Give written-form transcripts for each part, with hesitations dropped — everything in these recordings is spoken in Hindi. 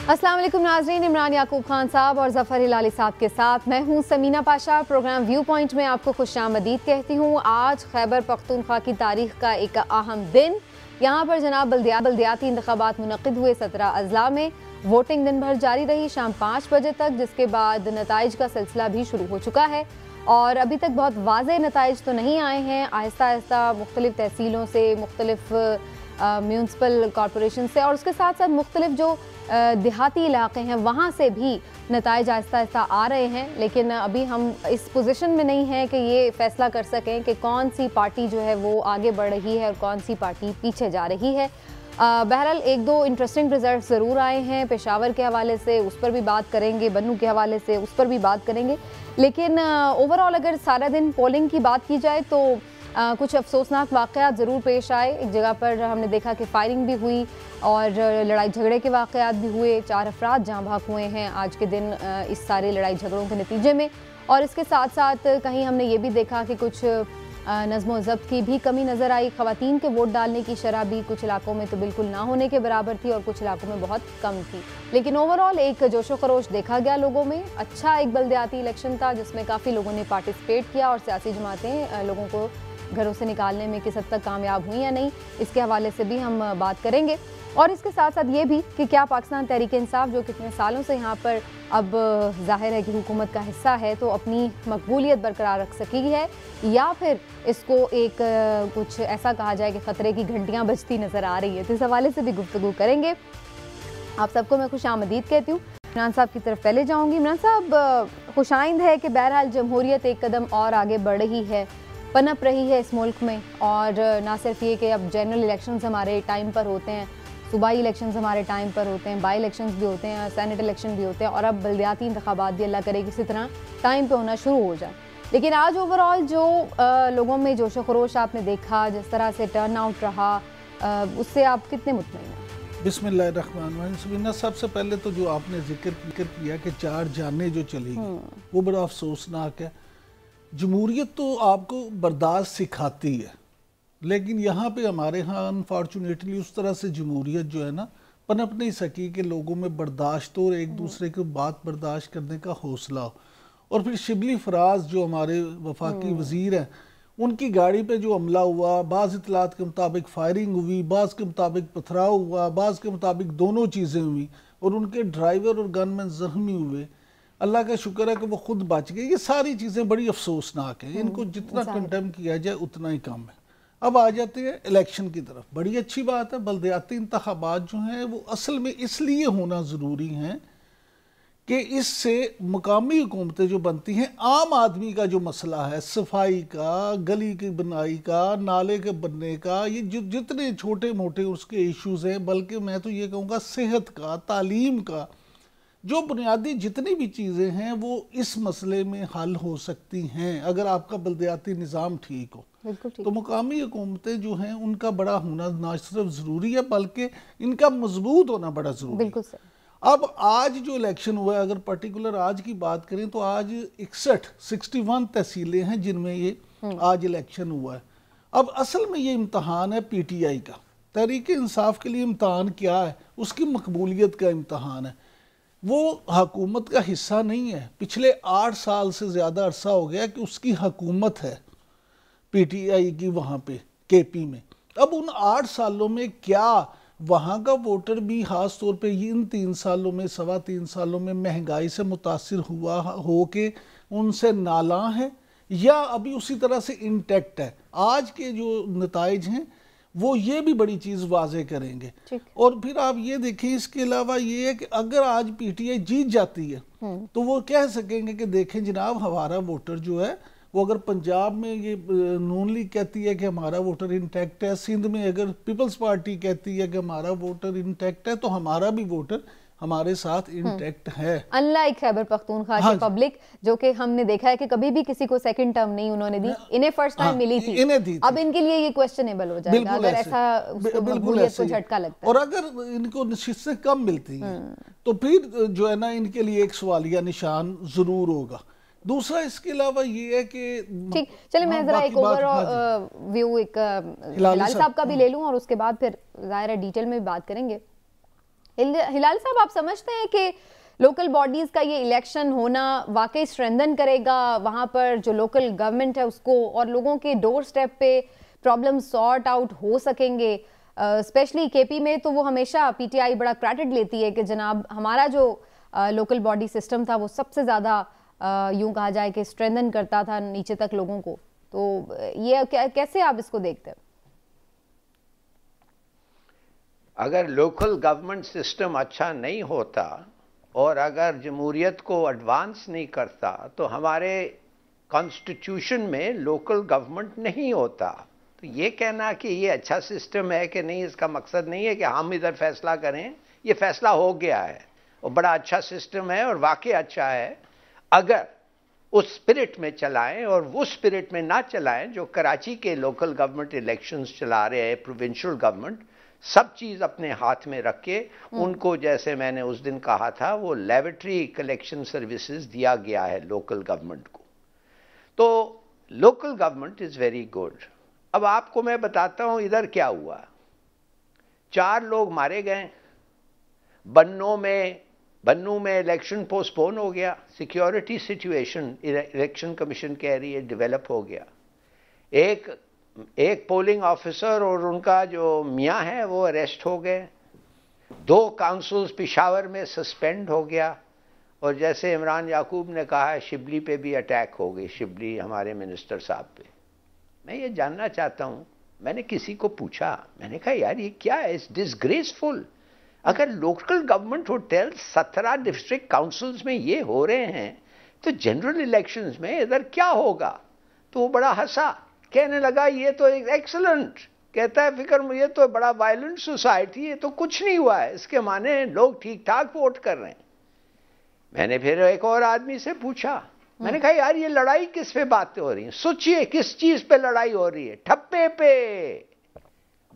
अस्सलाम वालेकुम नाज़रीन, इमरान याकूब खान साहब और ज़फ़र हिलाली साहब के साथ मैं हूं Sameena Pasha. Programme Viewpoint में आपको खुशामदीद कहती हूं। आज खैबर पख्तूनख्वा की तारीख का एक अहम दिन। यहां पर जनाब बल्दियाती इंतखाबात मुनक़िद हुए। 17 अज़ला में वोटिंग दिन भर जारी रही, शाम 5 बजे तक, जिसके बाद नताइज का सिलसिला भी शुरू हो चुका है और अभी तक बहुत वाज़ेह नताइज तो नहीं आए हैं। आहिस्ता आहिस्ता मुख्तलिफ तहसीलों से, मुख्तलिफ म्यूनसिपल कॉरपोरेशन से और उसके साथ साथ मुख्तलिफ जो देहाती इलाके हैं वहाँ से भी नताइज आहिस्ता आहिस्ता आ रहे हैं। लेकिन अभी हम इस पोजीशन में नहीं हैं कि ये फैसला कर सकें कि कौन सी पार्टी जो है वो आगे बढ़ रही है और कौन सी पार्टी पीछे जा रही है। बहरहाल एक दो इंटरेस्टिंग रिजल्ट ज़रूर आए हैं। पेशावर के हवाले से उस पर भी बात करेंगे, बन्नू के हवाले से उस पर भी बात करेंगे। लेकिन ओवरऑल अगर सारा दिन पोलिंग की बात की जाए तो कुछ अफसोसनाक वाक़यात ज़रूर पेश आए। एक जगह पर हमने देखा कि फायरिंग भी हुई और लड़ाई झगड़े के वाक़यात भी हुए। 4 अफराद जाँ भाग हुए हैं आज के दिन इस सारे लड़ाई झगड़ों के नतीजे में। और इसके साथ साथ कहीं हमने ये भी देखा कि कुछ नज़्म ज़ब्त की भी कमी नज़र आई। ख़वातीन के वोट डालने की शरह भी कुछ इलाकों में तो बिल्कुल ना होने के बराबर थी और कुछ इलाकों में बहुत कम थी। लेकिन ओवरऑल एक जोशो खरोश देखा गया लोगों में। अच्छा एक बल्दियाती इलेक्शन था जिसमें काफ़ी लोगों ने पार्टिसिपेट किया और सियासी जमातें लोगों को घरों से निकालने में किस हद तक कामयाब हुई या नहीं, इसके हवाले से भी हम बात करेंगे। और इसके साथ साथ ये भी कि क्या पाकिस्तान तहरीक इंसाफ जो कितने सालों से यहाँ पर अब जाहिर है कि हुकूमत का हिस्सा है तो अपनी मकबूलियत बरकरार रख सकेगी है या फिर इसको एक कुछ ऐसा कहा जाए कि ख़तरे की घंटियाँ बजती नज़र आ रही है। तो इस हवाले से भी गुफ्तगू करेंगे। आप सबको मैं खुशामदीद कहती हूँ। इमरान साहब की तरफ पहले जाऊँगी। इमरान साहब, खुशाइंद है कि बहरहाल जमहूरियत एक कदम और आगे बढ़ रही है, पनप रही है इस मुल्क में। और ना सिर्फ ये कि अब जनरल इलेक्शंस हमारे टाइम पर होते हैं, सूबाई इलेक्शंस हमारे टाइम पर होते हैं, बाई इलेक्शंस भी होते हैं, सेनेट इलेक्शन भी होते हैं और अब बल्दियाती इंतखाबात भी अल्लाह करे किसी तरह टाइम पे होना शुरू हो जाए। लेकिन आज ओवरऑल जो लोगों में जोशो खरोश आपने देखा, जिस तरह से टर्न आउट रहा, उससे आप कितने मुतमईन हैं? बिस्मिल्लाहिर्रहमानिर्रहीम। सबसे पहले तो जो आपने जिक्र किया कि 4 जानें जो चली गई वो बड़ा अफसोसनाक है। जमहूरियत तो आपको बर्दाश्त सिखाती है, लेकिन यहाँ पे हमारे यहाँ अनफॉर्चुनेटली उस तरह से जमहूरियत जो है ना पनप नहीं सकी कि लोगों में बर्दाश्त और एक दूसरे की बात बर्दाश्त करने का हौसला हो। और फिर शिबली फराज जो हमारे वफाकी वज़ीर हैं, उनकी गाड़ी पे जो हमला हुआ, बाज़ इतलात के मुताबिक फायरिंग हुई, बाज़ के मुताबिक पथराव हुआ, बाज़ के मुताबिक दोनों चीज़ें हुई और उनके ड्राइवर और गनमैन ज़ख्मी हुए। अल्लाह का शुक्र है कि वो खुद बच गए। ये सारी चीज़ें बड़ी अफसोसनाक हैं, इनको जितना कंडेम किया जाए उतना ही कम है। अब आ जाते हैं इलेक्शन की तरफ। बड़ी अच्छी बात है, बल्दियाती इंतखाबात जो हैं वो असल में इसलिए होना ज़रूरी हैं कि इससे मुकामी हुकूमतें जो बनती हैं, आम आदमी का जो मसला है, सफाई का, गली की बनाई का, नाले के बनने का, ये जितने छोटे मोटे उसके इश्यूज़ हैं, बल्कि मैं तो ये कहूँगा सेहत का, तालीम का, जो बुनियादी जितनी भी चीज़ें हैं वो इस मसले में हल हो सकती हैं अगर आपका बल्दियाती निज़ाम ठीक हो। तो मुकामी हुकूमतें जो हैं उनका बड़ा होना ना सिर्फ ज़रूरी है बल्कि इनका मजबूत होना बड़ा ज़रूरी है। अब आज जो इलेक्शन हुआ है, अगर पर्टिकुलर आज की बात करें तो आज 61 तहसीलें हैं जिनमें ये आज इलेक्शन हुआ है। अब असल में ये इम्तहान है PTI का, तहरीक इंसाफ के लिए इम्तहान क्या है, उसकी मकबूलियत का इम्तहान है। वो हुकूमत का हिस्सा नहीं है। पिछले 8 साल से ज़्यादा अरसा हो गया कि उसकी हुकूमत है PTI की वहाँ पे KP में। अब उन 8 सालों में क्या वहाँ का वोटर भी ख़ास तौर पे इन 3 सालों में, 3.25 सालों में महंगाई से मुतासिर हुआ हो के उनसे नाला है या अभी उसी तरह से इंटैक्ट है? आज के जो नताइज हैं वो ये भी बड़ी चीज़ वाजे करेंगे। और फिर आप ये देखें, इसके अलावा ये है कि अगर आज PTI जीत जाती है तो वो कह सकेंगे कि देखें जनाब, हमारा वोटर जो है वो अगर पंजाब में ये नून लीग कहती है कि हमारा वोटर इंटैक्ट है, सिंध में अगर पीपल्स पार्टी कहती है कि हमारा वोटर इंटैक्ट है, तो हमारा भी वोटर हमारे साथ इंटैक्ट है। अनलाइक खैबर पख्तूनख्वा की पब्लिक, जो कि हमने देखा है कि कभी भी किसी को सेकंड टर्म नहीं उन्होंने दी, इन्हें फर्स्ट टाइम मिली थी, इन्हें दी थी। अब इनके लिए ये क्वेश्चनेबल हो जाएगा अगर ऐसा मकबूलियत को झटका लगता है। और अगर इनको निश्चित से कम मिलती है तो फिर जो है ना इनके लिए एक सवालिया निशान जरूर होगा। दूसरा इसके अलावा ये है कि ठीक, चलिए मैं जरा एक ओवरऑल व्यू एक हिलाल साहब का भी ले लूं और उसके बाद फिर जाहिर है डिटेल में भी बात करेंगे। हिलाल साहब, आप समझते हैं कि लोकल बॉडीज का ये इलेक्शन होना वाकई स्ट्रेंथन करेगा वहां पर जो लोकल गवर्नमेंट है उसको, और लोगों के डोर स्टेप पे प्रॉब्लम सॉर्ट आउट हो सकेंगे? स्पेशली केपी में तो वो हमेशा पीटीआई बड़ा क्रेडिट लेती है कि जनाब हमारा जो लोकल बॉडी सिस्टम था वो सबसे ज़्यादा यूं कहा जाए कि स्ट्रेंथन करता था नीचे तक लोगों को। तो ये कैसे आप इसको देखते हैं? अगर लोकल गवर्नमेंट सिस्टम अच्छा नहीं होता और अगर जमहूरियत को एडवांस नहीं करता तो हमारे कॉन्स्टिट्यूशन में लोकल गवर्नमेंट नहीं होता। तो ये कहना कि ये अच्छा सिस्टम है कि नहीं, इसका मकसद नहीं है कि हम इधर फैसला करें। ये फैसला हो गया है और बड़ा अच्छा सिस्टम है और वाकई अच्छा है अगर उस स्पिरिट में चलाएं, और वो स्पिरिट में ना चलाएं जो कराची के लोकल गवर्नमेंट इलेक्शंस चला रहे हैं। प्रोविंशियल गवर्नमेंट सब चीज़ अपने हाथ में रख के उनको, जैसे मैंने उस दिन कहा था, वो लेबोरेटरी कलेक्शन सर्विसेज दिया गया है लोकल गवर्नमेंट को। तो local government is very good. अब आपको मैं बताता हूं इधर क्या हुआ। 4 लोग मारे गए। बन्नू में इलेक्शन पोस्टपोन हो गया। सिक्योरिटी सिचुएशन इलेक्शन कमीशन कह रही है डेवलप हो गया। एक पोलिंग ऑफिसर और उनका जो मियाँ है वो अरेस्ट हो गए। 2 काउंसिल्स पेशावर में सस्पेंड हो गया। और जैसे इमरान याकूब ने कहा है, शिबली पे भी अटैक हो गई, शिबली हमारे मिनिस्टर साहब पे। मैं ये जानना चाहता हूं, मैंने किसी को पूछा, मैंने कहा यार ये क्या है, इट्स डिसग्रेसफुल। अगर local government hotel 17 district councils में ये हो रहे हैं तो जनरल इलेक्शंस में इधर क्या होगा? तो वो बड़ा हंसा, कहने लगा ये तो एक्सीलेंट। कहता है फिक्र ये तो बड़ा वायलेंट सोसाइटी, ये तो कुछ नहीं हुआ है, इसके माने लोग ठीक ठाक वोट कर रहे हैं। मैंने फिर एक और आदमी से पूछा, मैंने कहा यार ये लड़ाई किस पे बातें हो रही हैं? सोचिए किस चीज पे लड़ाई हो रही है? ठप्पे पे,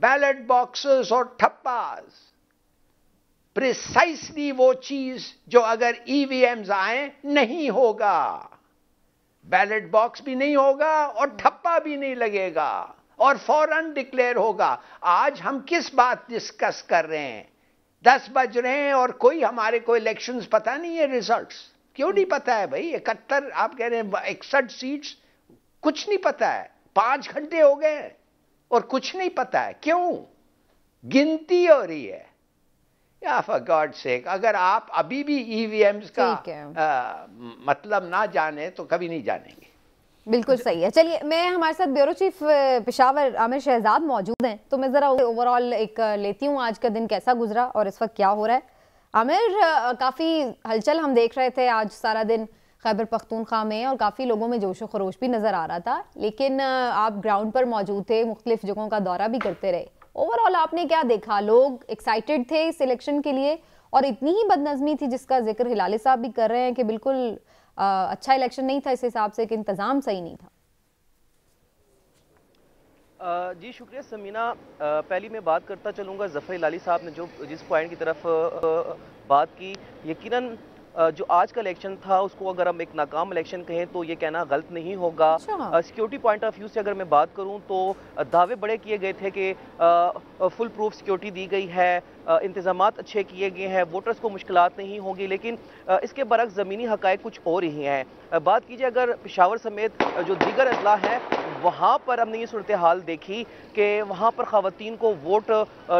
बैलेट बॉक्सेस और ठप्पास। प्रिसाइसली वो चीज जो अगर ईवीएम्स आए नहीं होगा, बैलेट बॉक्स भी नहीं होगा और ठप्पा भी नहीं लगेगा और फौरन डिक्लेयर होगा। आज हम किस बात डिस्कस कर रहे हैं? 10 बज रहे हैं और कोई हमारे को इलेक्शंस पता नहीं है रिजल्ट्स। क्यों नहीं पता है भाई? 71 आप कह रहे हैं 61 सीट्स, कुछ नहीं पता है। 5 घंटे हो गए और कुछ नहीं पता है। क्यों? गिनती हो रही है। या फॉर गॉड सेक, अगर आप अभी भी ईवीएम्स का मतलब ना जाने तो कभी नहीं जानेंगे। बिल्कुल सही है। चलिए, मैं हमारे साथ ब्यूरो चीफ पेशावर आमिर शहजाद मौजूद हैं, तो मैं ज़रा ओवरऑल एक लेती हूँ आज का दिन कैसा गुजरा और इस वक्त क्या हो रहा है। आमिर, काफ़ी हलचल हम देख रहे थे आज सारा दिन खैबर पख्तूनख्वा में और काफ़ी लोगों में जोश व खरोश भी नज़र आ रहा था, लेकिन आप ग्राउंड पर मौजूद थे, मुख्तलिफ जगहों का दौरा भी करते रहे। ओवरऑल आपने क्या देखा? लोग एक्साइटेड थे इस इलेक्शन के लिए और इतनी ही बदनज़मी थी जिसका जिक्र हिलाली साहब भी कर रहे हैं कि बिल्कुल अच्छा इलेक्शन नहीं था इस हिसाब से कि इंतज़ाम सही नहीं था? जी शुक्रिया समीना। पहली मैं बात करता चलूँगा ज़फ़र हिलाली साहब ने जो जिस पॉइंट की तरफ बात की, यकीनन जो आज का इलेक्शन था उसको अगर हम एक नाकाम इलेक्शन कहें तो ये कहना गलत नहीं होगा। सिक्योरिटी पॉइंट ऑफ व्यू से अगर मैं बात करूं तो दावे बड़े किए गए थे कि फुल प्रूफ सिक्योरिटी दी गई है, इंतजामात अच्छे किए गए हैं, वोटर्स को मुश्किलात नहीं होगी, लेकिन इसके बरक्स ज़मीनी हक़ाइक़ कुछ और ही हैं। बात कीजिए अगर पेशावर समेत जो दीगर अजला हैं वहाँ पर हमने ये सूरत हाल देखी कि वहाँ पर ख़वातीन को वोट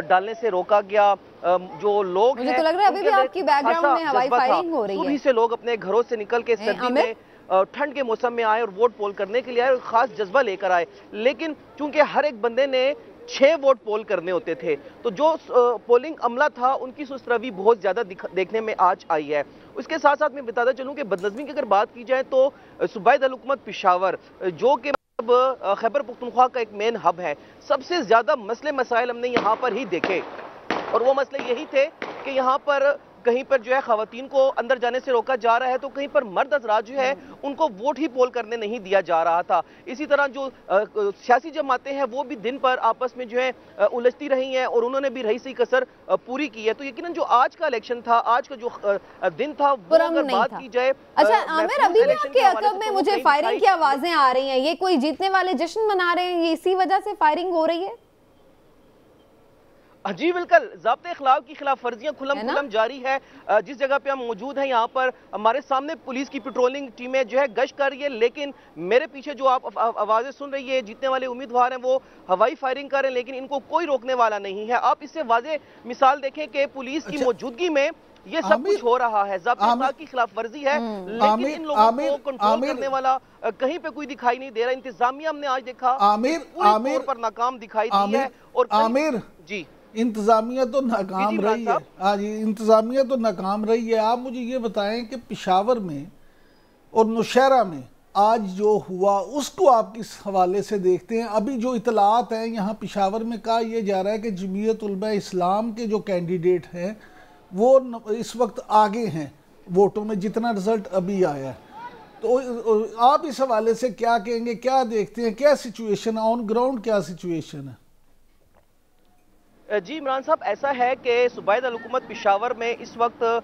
डालने से रोका गया। जो लोग मुझे तो लग रहा है अभी भी आपकी बैकग्राउंड में हवाई फायरिंग हो रही है। सुबह से लोग अपने घरों से निकल के सर्दी में ठंड के मौसम में आए और वोट पोल करने के लिए आए और खास जज्बा लेकर आए, लेकिन चूंकि हर एक बंदे ने 6 वोट पोल करने होते थे तो जो पोलिंग अमला था उनकी सुस्तरवी बहुत ज्यादा देखने में आज आई है। उसके साथ साथ मैं बताता चलूं कि बदनज़मी की अगर बात की जाए तो सूबाई दारुल-हुकूमत पेशावर जो कि खैबर पख्तूनख्वा का एक मेन हब है, सबसे ज्यादा मसले मसाइल हमने यहाँ पर ही देखे और वो मसले यही थे कि यहाँ पर कहीं पर जो है खवातीन को अंदर जाने से रोका जा रहा है तो कहीं पर मर्द हज़रात जो है उनको वोट ही पोल करने नहीं दिया जा रहा था। इसी तरह जो सियासी जमातें हैं वो भी दिन पर आपस में जो है उलझती रही हैं और उन्होंने भी रही सी कसर पूरी की है। तो यकीनन जो आज का इलेक्शन था, आज का जो दिन था वो अगर बात की जाए। अच्छा आमिर, अभी भी आपके अकब में मुझे फायरिंग की आवाजें आ रही हैं, ये कोई जीतने वाले जश्न मना रहे हैं, ये इसी वजह से फायरिंग हो रही है? जी बिल्कुल, ज़ाब्ते इखलाक की खिलाफ वर्जियां खुल्लम जारी है। जिस जगह पे हम मौजूद हैं यहाँ पर हमारे सामने पुलिस की पेट्रोलिंग टीमें जो है गश्त कर रही है, लेकिन मेरे पीछे जो आप आवाज़ें सुन रही है, जीतने वाले उम्मीदवार हैं वो हवाई फायरिंग कर रहे हैं, लेकिन इनको कोई रोकने वाला नहीं है। आप इससे वाज़े मिसाल देखें कि पुलिस की मौजूदगी में ये सब कुछ हो रहा है, ज़ाब्ते इखलाक की खिलाफ वर्जी है, लेकिन इन लोगों को कंट्रोल करने वाला कहीं पे कोई दिखाई नहीं दे रहा। इंतजामिया हमने आज देखा पूरी तौर पर नाकाम दिखाई दी है। और आमिर जी इंतजामिया तो नाकाम रही है। हाँ जी, इंतजामिया तो नाकाम रही है। आप मुझे ये बताएं कि पेशावर में और नौशहरा में आज जो हुआ उसको आप किस हवाले से देखते हैं? अभी जो इतलात हैं यहाँ पेशावर में कहा यह जा रहा है कि जमीयत उलमा इस्लाम के जो कैंडिडेट हैं वो इस वक्त आगे हैं वोटों में, जितना रिजल्ट अभी आया है। तो आप इस हवाले से क्या कहेंगे, क्या देखते हैं, क्या सिचुएशन है ऑन ग्राउंड, क्या सिचुएशन है? जी इमरान साहब, ऐसा है कि सूबाई दारुल हुकूमत पेशावर में इस वक्त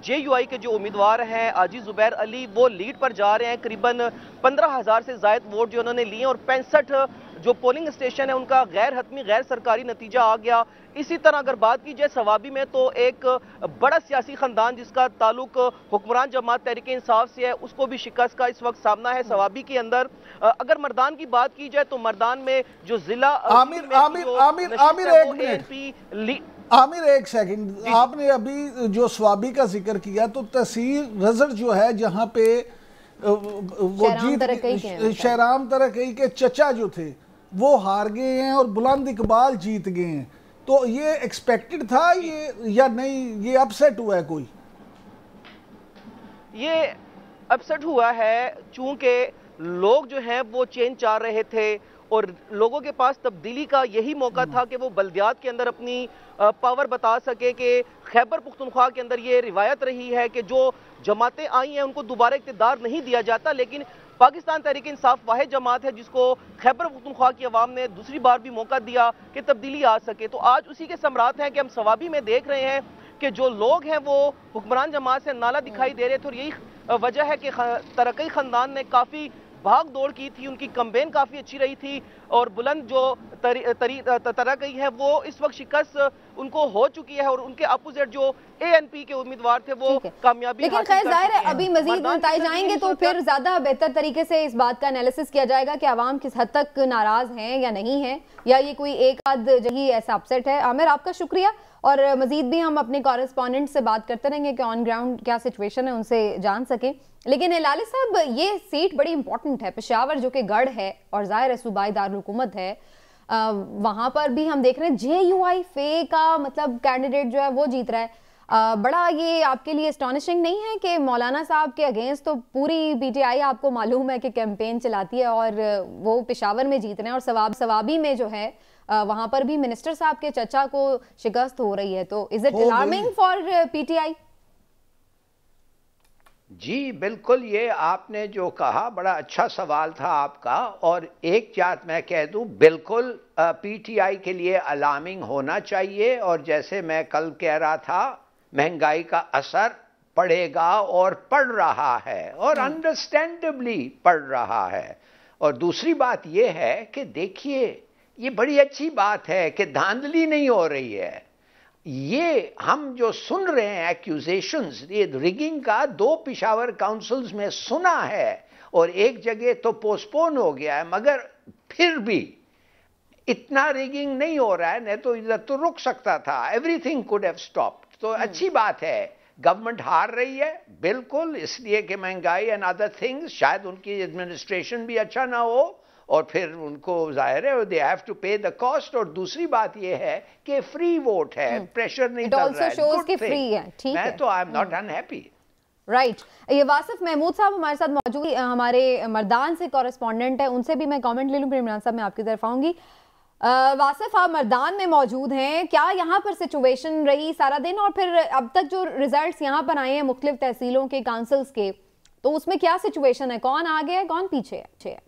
JUI के जो उम्मीदवार हैं आजी ज़ुबैर अली वो लीड पर जा रहे हैं। करीबन 15,000 से ज़ायद वोट जो उन्होंने लिए और 65 जो पोलिंग स्टेशन है उनका गैर हतमी गैर सरकारी नतीजा आ गया। इसी तरह अगर बात की जाए सवाबी में तो एक बड़ा सियासी ख़ानदान जिसका ताल्लुक हुक्मरान जमात तहरीक इंसाफ से है उसको भी शिकस्त का इस वक्त सामना है सवाबी के अंदर। अगर मर्दान की बात की जाए तो मर्दान में जो जिला आमिर एक सेकंड, आपने अभी जो स्वाबी का जिक्र किया तो तहसील रजर जो है जहाँ पे वो जीत शहराम तरक़ई के चचा जो थे वो हार गए हैं और बुलंद इकबाल जीत गए हैं, तो ये एक्सपेक्टेड था ये या नहीं? ये अपसेट हुआ है कोई? ये अपसेट हुआ है चूंकि लोग जो हैं वो चेंज चाह रहे थे और लोगों के पास तब्दीली का यही मौका था कि वो बल्दियात के अंदर अपनी पावर बता सके। कि खैबर पुख्तनख्वा के अंदर ये रिवायत रही है कि जो जमातें आई हैं उनको दोबारा इक़्तिदार नहीं दिया जाता, लेकिन पाकिस्तान तहरीक इंसाफ वाहिद जमात है जिसको खैबर पुख्तनख्वा की अवाम ने दूसरी बार भी मौका दिया कि तब्दीली आ सके। तो आज उसी के समरात हैं कि हम सवाबी में देख रहे हैं कि जो लोग हैं वो हुक्मरान जमात से नाला दिखाई दे रहे थे और यही वजह है कि तरक़ई ख़ानदान ने काफ़ी भाग दौड़ की थी, उनकी कैंपेन काफ़ी अच्छी रही थी और बुलंद जो तरक़ई है वो इस वक्त शिकस्त उनको हो चुकी है और उनके अपोजिट जो ANP के उम्मीदवार थे वो कामयाबी। लेकिन खैर जाहिर है अभी मजीद बताए जाएंगे तो फिर ज्यादा बेहतर तरीके से इस बात का एनालिसिस किया जाएगा कि आवाम किस हद तक नाराज हैं या नहीं है, या ये कोई एक आध जगह ऐसा अपसेट है। आमिर आपका शुक्रिया, और मजीद भी हम अपने कॉरेस्पॉन्डेंट से बात करते रहेंगे कि ऑन ग्राउंड क्या सिचुएशन है उनसे जान सकें। लेकिन लाली साहब ये सीट बड़ी इंपॉर्टेंट है, पेशावर जो कि गढ़ है और ज़ाहिर है सूबाई दारुल हुकूमत है, वहाँ पर भी हम देख रहे हैं JUI फे का मतलब कैंडिडेट जो है वो जीत रहा है। बड़ा ये आपके लिए एस्टॉनिशिंग नहीं है कि मौलाना साहब के अगेंस्ट तो पूरी PTI आपको मालूम है कि कैंपेन चलाती है और वो पेशावर में जीत रहे हैं और सवाबी में जो है वहां पर भी मिनिस्टर साहब के चचा को शिकस्त हो रही है, तो is it alarming for PTI? जी बिल्कुल, ये आपने जो कहा बड़ा अच्छा सवाल था आपका, और एक बात मैं कह दूं, बिल्कुल PTI के लिए अलार्मिंग होना चाहिए। और जैसे मैं कल कह रहा था, महंगाई का असर पड़ेगा और पड़ रहा है और अंडरस्टैंडेबली पड़ रहा है। और दूसरी बात यह है कि देखिए ये बड़ी अच्छी बात है कि धांधली नहीं हो रही है। ये हम जो सुन रहे हैं एक्यूजेशंस, ये रिगिंग का 2 पेशावर काउंसिल्स में सुना है और एक जगह तो पोस्टपोन हो गया है, मगर फिर भी इतना रिगिंग नहीं हो रहा है, नहीं तो इधर तो रुक सकता था, एवरीथिंग कुड हैव स्टॉप्ड। तो अच्छी बात है, गवर्नमेंट हार रही है बिल्कुल, इसलिए कि महंगाई एंड अदर थिंग्स, शायद उनकी एडमिनिस्ट्रेशन भी अच्छा ना हो और फिर उनको जाहिर है दे हैव टू पे द कॉस्ट। और दूसरी बात ये है कि फ्री वोट है, प्रेशर नहीं चल रहा है, मैं तो I am not unhappy. Right, ये वासिफ महमूद साहब हमारे साथ मौजूद, हमारे मर्दान से कॉरेस्पॉन्डेंट है, उनसे भी मैं कमेंट ले लूं, फिर इमरान साहब मैं आपकी तरफ आऊंगी। वासिफ आप मर्दान में मौजूद हैं, क्या यहाँ पर सिचुएशन रही सारा दिन और फिर अब तक जो रिजल्ट्स यहाँ पर आए हैं मुख्तलिफ तहसीलों के काउंसिल्स के, तो उसमें क्या सिचुएशन है, कौन आगे है कौन पीछे है?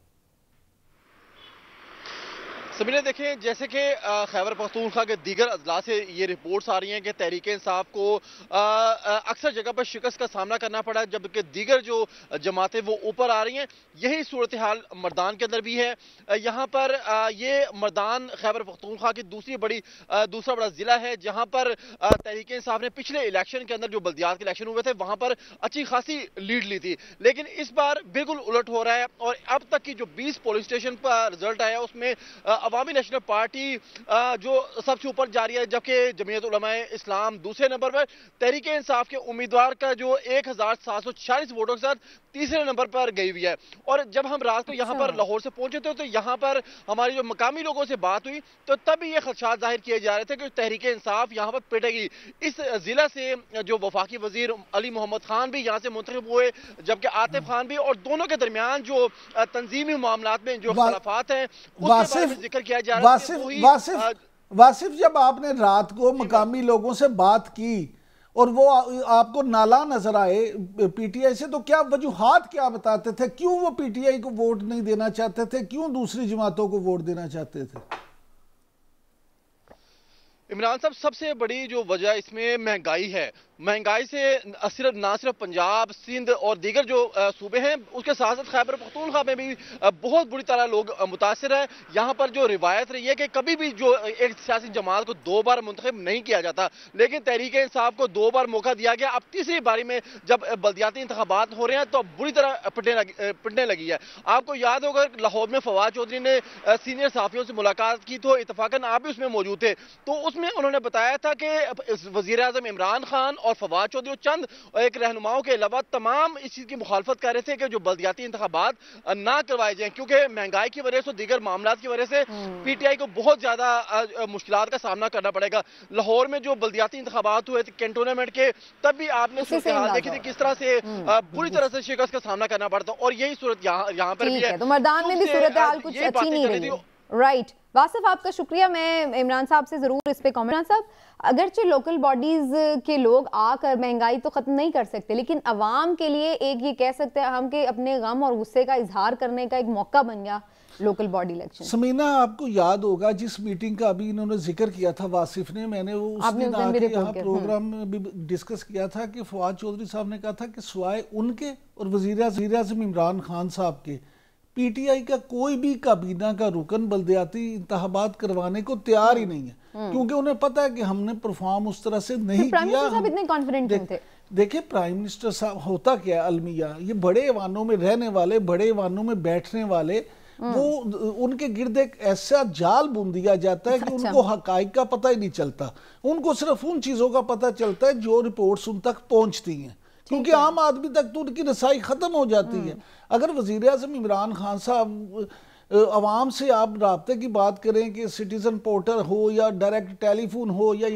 सबीना देखें, जैसे कि खैबर पख्तूनख्वा के दीगर अजला से ये रिपोर्ट्स आ रही हैं कि तहरीक इंसाफ को अक्सर जगह पर शिकस्त का सामना करना पड़ा, जबकि दीगर जो जमातें वो ऊपर आ रही हैं। यही सूरत हाल मर्दान के अंदर भी है। यहाँ पर ये मर्दान खैबर पख्तूनख्वा की दूसरा बड़ा जिला है, जहाँ पर तहरीक इंसाफ ने पिछले इलेक्शन के अंदर जो बल्दियात के इलेक्शन हुए थे वहाँ पर अच्छी खासी लीड ली थी, लेकिन इस बार बिल्कुल उलट हो रहा है। और अब तक की जो 20 पोलिंग स्टेशन पर रिजल्ट आया उसमें अवामी नेशनल पार्टी जो सबसे ऊपर जा रही है, जबकि जमीयत उलमाए इस्लाम दूसरे नंबर पर। तहरीक इंसाफ के उम्मीदवार का जो 1746 वोटों के साथ तीसरे नंबर पर गई हुई है। और जब हम रात को यहाँ पर लाहौर से पहुंचे थे तो यहाँ पर हमारी जो मकामी लोगों से बात हुई तो तब ये खदशात जाहिर किए जा रहे थे कि तहरीक इंसाफ यहाँ पर पिटेगी। इस जिला से जो वफाकी वजीर अली मोहम्मद खान भी यहाँ से मुंतखब हुए, जबकि आतिफ खान भी, और दोनों के दरमियान जो तंजीमी मामलात में जो खिलाफात हैं उसके बारे में जिक्र किया जा रहा है। वासिफ, जब आपने रात को मकामी लोगों से बात की और वो आपको नाला नजर आए पीटीआई से, तो क्या वजूहात क्या बताते थे? क्यों वो पीटीआई को वोट नहीं देना चाहते थे? क्यों दूसरी जमातों को वोट देना चाहते थे? इमरान साहब, सबसे बड़ी जो वजह इसमें महंगाई है। महंगाई से ना सिर्फ पंजाब, सिंध और दीगर जो सूबे हैं उसके साथ साथ खैबर पख्तूनख्वा में भी बहुत बुरी तरह लोग मुतासिर हैं। यहाँ पर जो रिवायत रही है कि कभी भी जो एक सियासी जमात को 2 बार मुंतखब नहीं किया जाता, लेकिन तहरीक इंसाफ को 2 बार मौका दिया गया। अब तीसरी बारी में जब बल्दियाती इंतखाबात हो रहे हैं तो अब बुरी तरह पिटने लगी है। आपको याद होगा लाहौर में फवाद चौधरी ने सीनियर सहाफियों से मुलाकात की तो इतफाकन आप भी उसमें मौजूद थे, तो उसमें उन्होंने बताया था कि वजीर आजम इमरान खान और फवाद चौधरी और चंद एक रहनुमाओं के अलावा तमाम इस चीज की मुखालफत कर रहे थे कि जो बल्दियाती इंतखाबात ना करवाए जाएं, क्योंकि महंगाई की वजह से, दीगर मामलात की वजह से पीटीआई को बहुत ज्यादा मुश्किलात का सामना करना पड़ेगा। लाहौर में जो बल्दियाती इंतखाबात हुए थे कैंटोनमेंट के, तब भी आपने सूरत हाल देखी थी किस तरह से पूरी तरह से शिकस्त का सामना करना पड़ता, और यही सूरत यहाँ पर भी है। तो मर्दान में भी सूरत हाल कुछ अच्छी नहीं रही। राइट वासिफ, आपका शुक्रिया। मैं इमरान साहब से जरूर इस पे कमेंट। इमरान साहब, अगरचे लोकल बॉडीज के लोग आकर महंगाई तो खत्म नहीं कर सकते, लेकिन अवाम के लिए एक ये कह सकते हैं हम कि अपने गम और गुस्से का इजहार करने का एक मौका बन गया लोकल बॉडी इलेक्शन। समीना, आपको याद होगा जिस मीटिंग का अभी इन्होंने जिक्र किया था वासिफ ने, मैंने वो उस दिन आके यहाँ प्रोग्राम में भी डिस्कस किया था कि फवाद चौधरी साहब ने कहा था कि सिवाय उनके और वजीर आज़म इमरान खान साहब के पीटीआई का कोई भी काबीना का रुकन बल्दियाती इंतखाबात करवाने को तैयार ही नहीं है, क्योंकि उन्हें पता है कि हमने परफॉर्म उस तरह से नहीं किया। साहब इतने कॉन्फिडेंट थे। देखिए प्राइम मिनिस्टर साहब, होता क्या है अलमिया, ये बड़े ऐवानों में रहने वाले, बड़े ऐवानों में बैठने वाले, वो उनके गिर्द एक ऐसा जाल बुन दिया जाता है कि उनको हकाइक का पता ही नहीं चलता। उनको सिर्फ उन चीजों का पता चलता है जो रिपोर्ट्स उन तक पहुंचती हैं, क्योंकि आम आदमी तक तो उनकी रसाई खत्म हो जाती है। अगर वजीर आज़म इमरान खान साहब अवाम से आप राब्ते की बात करें कि सिटीजन पोर्टल हो या डायरेक्ट टेलीफोन हो या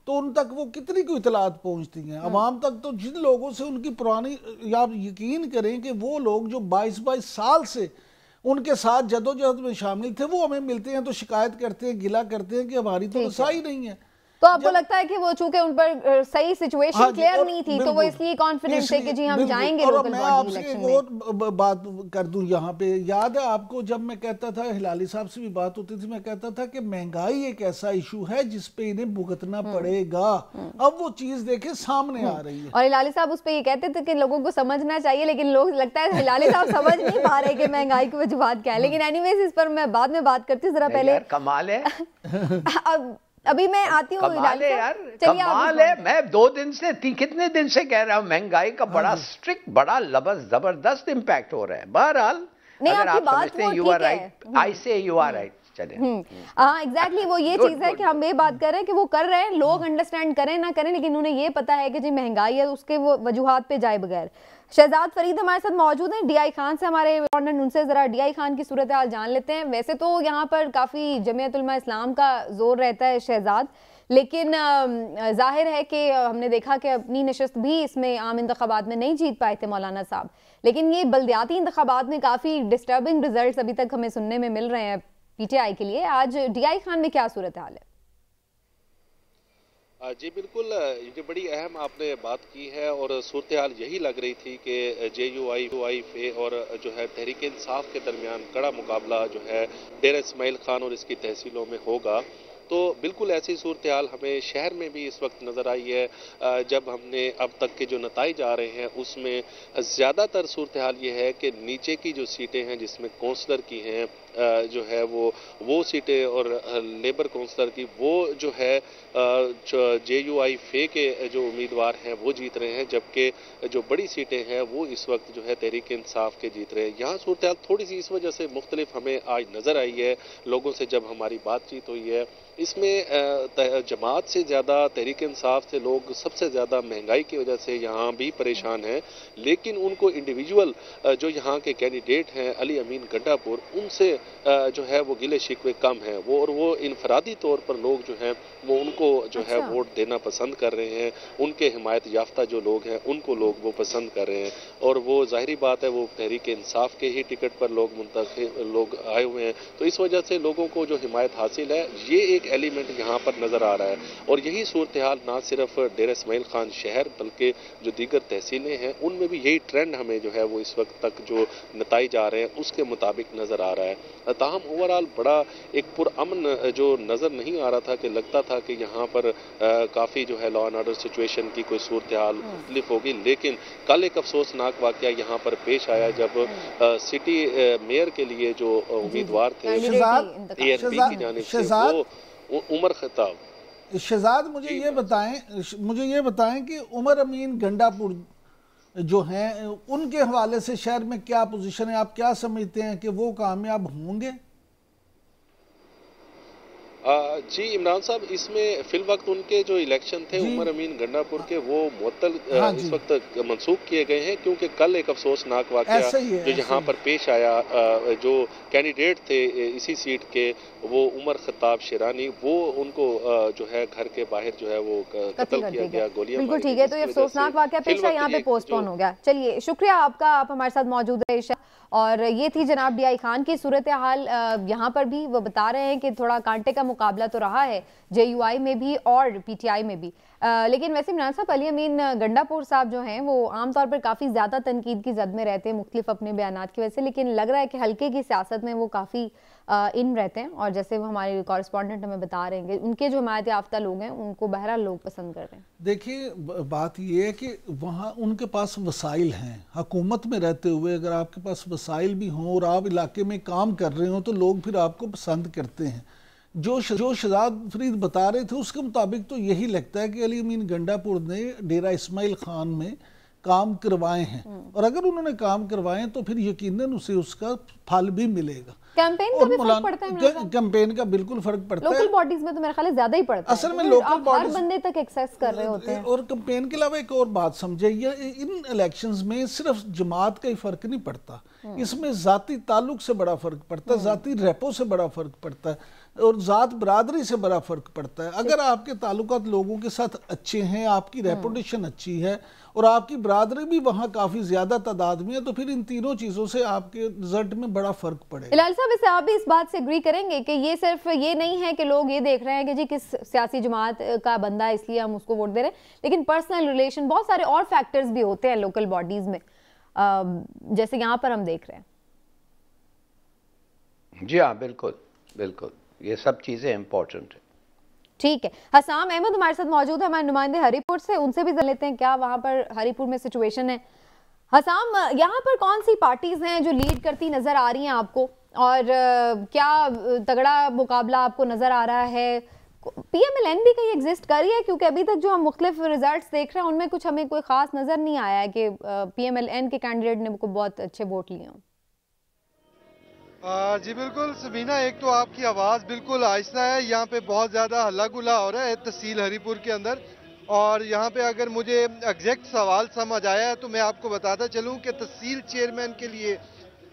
तो उन तक वो कितनी कोई इतलात पहुंचती हैं अवाम तक। तो जिन लोगों से उनकी पुरानी, आप यकीन करें कि वो लोग जो 22 साल से उनके साथ जदोजहद में शामिल थे, वो हमें मिलते हैं तो शिकायत करते हैं, गिला करते हैं कि हमारी तो रसाई नहीं है। तो आपको लगता है कि वो चूंकि उन पर सही सिचुएशन क्लियर नहीं थी तो वो इसलिए कॉन्फिडेंट थे कि जी हम जाएंगे लोकल बॉडी इलेक्शन में। और बात कर दूं यहाँ पे, याद है आपको जब मैं कहता था, हिलाली साहब से भी बात होती थी, मैं कहता था कि महंगाई एक ऐसा इशू है जिसपे इन्हें भुगतना पड़ेगा। अब वो चीज देखे सामने आ रही है। और हिलाली साहब उस पर ये कहते थे कि लोगों को समझना चाहिए, लेकिन लोग लगता है हिलाली साहब समझ नहीं पा रहे कि महंगाई की वजूहात क्या है। लेकिन एनीवेज इस पर मैं बाद में बात करती हूँ, जरा पहले कमाल है। अभी मैं आती हूँ यार, कमाल है। मैं 2 दिन से कितने दिन से कह रहा हूँ महंगाई का बड़ा स्ट्रिक्ट, बड़ा जबरदस्त इम्पैक्ट हो रहा है। बहरहाल अगर आप समझते हैं यू आर राइट, आई से यू आर राइट। हाँ एग्जैक्टली, वो ये चीज है कि हम ये बात कर रहे हैं कि वो कर रहे हैं, लोग अंडरस्टैंड करें ना करें, लेकिन उन्हें ये पता है कि जी महंगाई है, उसके वो वजूहात पे जाए बगैर। शहजाद फरीद हमारे साथ मौजूद हैं, डीआई खान से हमारे कॉर्नर, उनसे जरा डीआई खान की सूरत हाल जान लेते हैं। वैसे तो यहाँ पर काफी जमीयत उलमा इस्लाम का जोर रहता है शहजाद, लेकिन जाहिर है कि हमने देखा कि अपनी नशस्त भी इसमें आम इंतखाबात में नहीं जीत पाए थे मौलाना साहब, लेकिन ये बल्दियाती इंतखाबात में काफी डिस्टर्बिंग रिजल्ट अभी तक हमें सुनने में मिल रहे हैं पीटीआई के लिए। आज डीआई खान में क्या सूरत हाल है? जी बिल्कुल, ये बड़ी अहम आपने बात की है और सूरत हाल यही लग रही थी कि JUI फे और जो है तहरीक इंसाफ के दरमियान कड़ा मुकाबला जो है डेरा इस्माइल खान और इसकी तहसीलों में होगा। तो बिल्कुल ऐसी सूरत हाल हमें शहर में भी इस वक्त नज़र आई है। जब हमने अब तक के जो नताइज आ रहे हैं उसमें ज़्यादातर सूरत हाल ये है कि नीचे की जो सीटें हैं जिसमें कौंसलर की हैं जो है वो सीटें और लेबर कौंसलर की वो जो है JUI फे के जो उम्मीदवार हैं वो जीत रहे हैं, जबकि जो बड़ी सीटें हैं वो इस वक्त जो है तहरीक इंसाफ के जीत रहे हैं। यहाँ सूरत हाल थोड़ी सी इस वजह से मुख्तलिफ हमें आज नज़र आई है। लोगों से जब हमारी बातचीत हुई है इसमें जमात से ज़्यादा तहरीक इंसाफ से लोग सबसे ज़्यादा महंगाई की वजह से यहाँ भी परेशान हैं, लेकिन उनको इंडिविजुअल जो यहाँ के कैंडिडेट हैं अली अमीन गंडापुर उनसे जो है वो गिले शिकवे कम हैं। वो इनफरादी तौर पर लोग जो हैं वो उनको जो है वोट देना पसंद कर रहे हैं। उनके हिमायत याफ्ता जो लोग हैं उनको लोग वो पसंद कर रहे हैं और वो जाहिरी बात है वो तहरीक इंसाफ के ही टिकट पर लोग आए हुए हैं। तो इस वजह से लोगों को जो हिमायत हासिल है ये एक एलिमेंट यहाँ पर नज़र आ रहा है। और यही सूरत हाल ना सिर्फ डेरा इस्माइल खान शहर बल्कि जो दीगर तहसीलें हैं उनमें भी यही ट्रेंड हमें जो है वो इस वक्त तक जो नताइज आ रहे हैं उसके मुताबिक नज़र आ रहा है। ताहम ओवरऑल बड़ा एक पुरअमन जो नज़र नहीं आ रहा था कि लगता था कि यहाँ पर काफ़ी जो है लॉ एंड ऑर्डर सिचुएशन की कोई सूरत हाल मुख्तलिफ होगी, लेकिन कल एक अफसोसनाक वाकया यहाँ पर पेश आया जब सिटी मेयर के लिए जो उम्मीदवार थे ANP की जानिब से वो उमर खताब। शहजाद मुझे ये बताएं कि उमर अमीन गंडापुर जो हैं उनके हवाले से शहर में क्या पोजीशन है, आप क्या समझते हैं कि वो कामयाब होंगे? जी इमरान साहब, इसमें फिल वक्त उनके जो इलेक्शन थे उमर अमीन गंडापुर के वो मुअत्तल इस वक्त मनसूख किए गए हैं, क्योंकि कल एक अफसोसनाक वाकया जो यहाँ पर पेश आया, जो कैंडिडेट थे इसी सीट के वो उमर खताब शेरानी, वो उनको जो है घर के बाहर जो है वो कत्ल किया गया, गोलियां। बिल्कुल ठीक है, तो ये अफसोसनाक वाकया पेश है यहाँ पे पोस्टपोन हो गया। चलिए शुक्रिया आपका, आप हमारे साथ मौजूद रहे। और ये थी जनाब DI खान की सूरत हाल। यहाँ पर भी वो बता रहे हैं कि थोड़ा कांटे का मुकाबला तो रहा है JUI में भी और PTI में भी, लेकिन वैसे इमरान साहब अली अमीन गंडापुर साहब जो हैं वो आमतौर पर काफ़ी ज़्यादा तनकीद की जद में रहते हैं मुख्तलिफ अपने बयानात की वजह से, लेकिन लग रहा है कि हल्के की सियासत में वो काफ़ी इन रहते हैं। और जैसे वो हमारे कॉरेस्पॉन्डेंट हमें बता रहे हैं कि उनके जो हिमायत याफ्ता लोग हैं उनको बहरहाल लोग पसंद कर रहे हैं। देखिए बात ये है कि वहाँ उनके पास वसाइल हैं, हुकूमत में रहते हुए अगर आपके पास वसाइल भी हों और आप इलाके में काम कर रहे हो तो लोग फिर आपको पसंद करते हैं। जो शहजाद फरीद बता रहे थे उसके मुताबिक तो यही लगता है कि अली अमीन गंडापुर ने डेरा इस्माइल खान में काम करवाए हैं, और अगर उन्होंने काम करवाए तो फिर यकीनन उसे उसका फल भी मिलेगा। कैंपेन का भी फर्क पड़ता है, कैंपेन का बिल्कुल फर्क पड़ता है। लोकल बॉडीज में तो मेरे ख्याल से ज्यादा ही पड़ता है। असल में लोकल बॉडीज हर बंदे तक एक्सेस कर रहे होते हैं। और कैंपेन के अलावा एक और बात समझे, ये इन इलेक्शंस में सिर्फ जमात का ही फर्क नहीं पड़ता, इसमें जाती ताल्लुक से बड़ा फर्क पड़ता है, जाती रेपो से बड़ा फर्क पड़ता है और जात बरादरी से बड़ा फर्क पड़ता है। अगर आपके ताल्लुकात लोगों के साथ अच्छे हैं, आपकी रेपुटेशन अच्छी है और आपकी बरादरी भी वहाँ काफी ज्यादा तादाद में है, तो फिर इन तीनों चीजों से आपके रिजल्ट में बड़ा फर्क पड़ेगा। इलाल साहब, इससे आप भी इस बात से एग्री करेंगे कि ये सिर्फ ये नहीं है कि लोग ये देख रहे हैं कि जी किस सियासी जमात का बंदा है इसलिए हम उसको वोट दे रहे हैं, लेकिन पर्सनल रिलेशन, बहुत सारे और फैक्टर्स भी होते हैं लोकल बॉडीज में, जैसे यहाँ पर हम देख रहे हैं। जी हाँ, बिल्कुल बिल्कुल, ये सब चीजें इंपॉर्टेंट है। ठीक है, हसाम अहमद हमारे साथ मौजूद है, हमारे नुमाइंदे हरिपुर से, उनसे भी जान लेते हैं क्या वहां पर हरिपुर में सिचुएशन है। हसाम, यहाँ पर कौन सी पार्टीज हैं जो लीड करती नजर आ रही हैं आपको, और क्या तगड़ा मुकाबला आपको नजर आ रहा है? PMLN भी कहीं एग्जिस्ट कर रही है, क्योंकि अभी तक जो हम मुख्तलिफ रिजल्ट्स देख रहे हैं उनमें कुछ हमें कोई खास नजर नहीं आया है कि PMLN के कैंडिडेट ने बहुत अच्छे वोट लिए हों। जी बिल्कुल सबीना, एक तो आपकी आवाज़ बिल्कुल आहिस्ता है, यहाँ पे बहुत ज़्यादा हल्ला गुल्ला हो रहा है तहसील हरिपुर के अंदर, और यहाँ पे अगर मुझे एग्जैक्ट सवाल समझ आया है तो मैं आपको बताता चलूँ कि तहसील चेयरमैन के लिए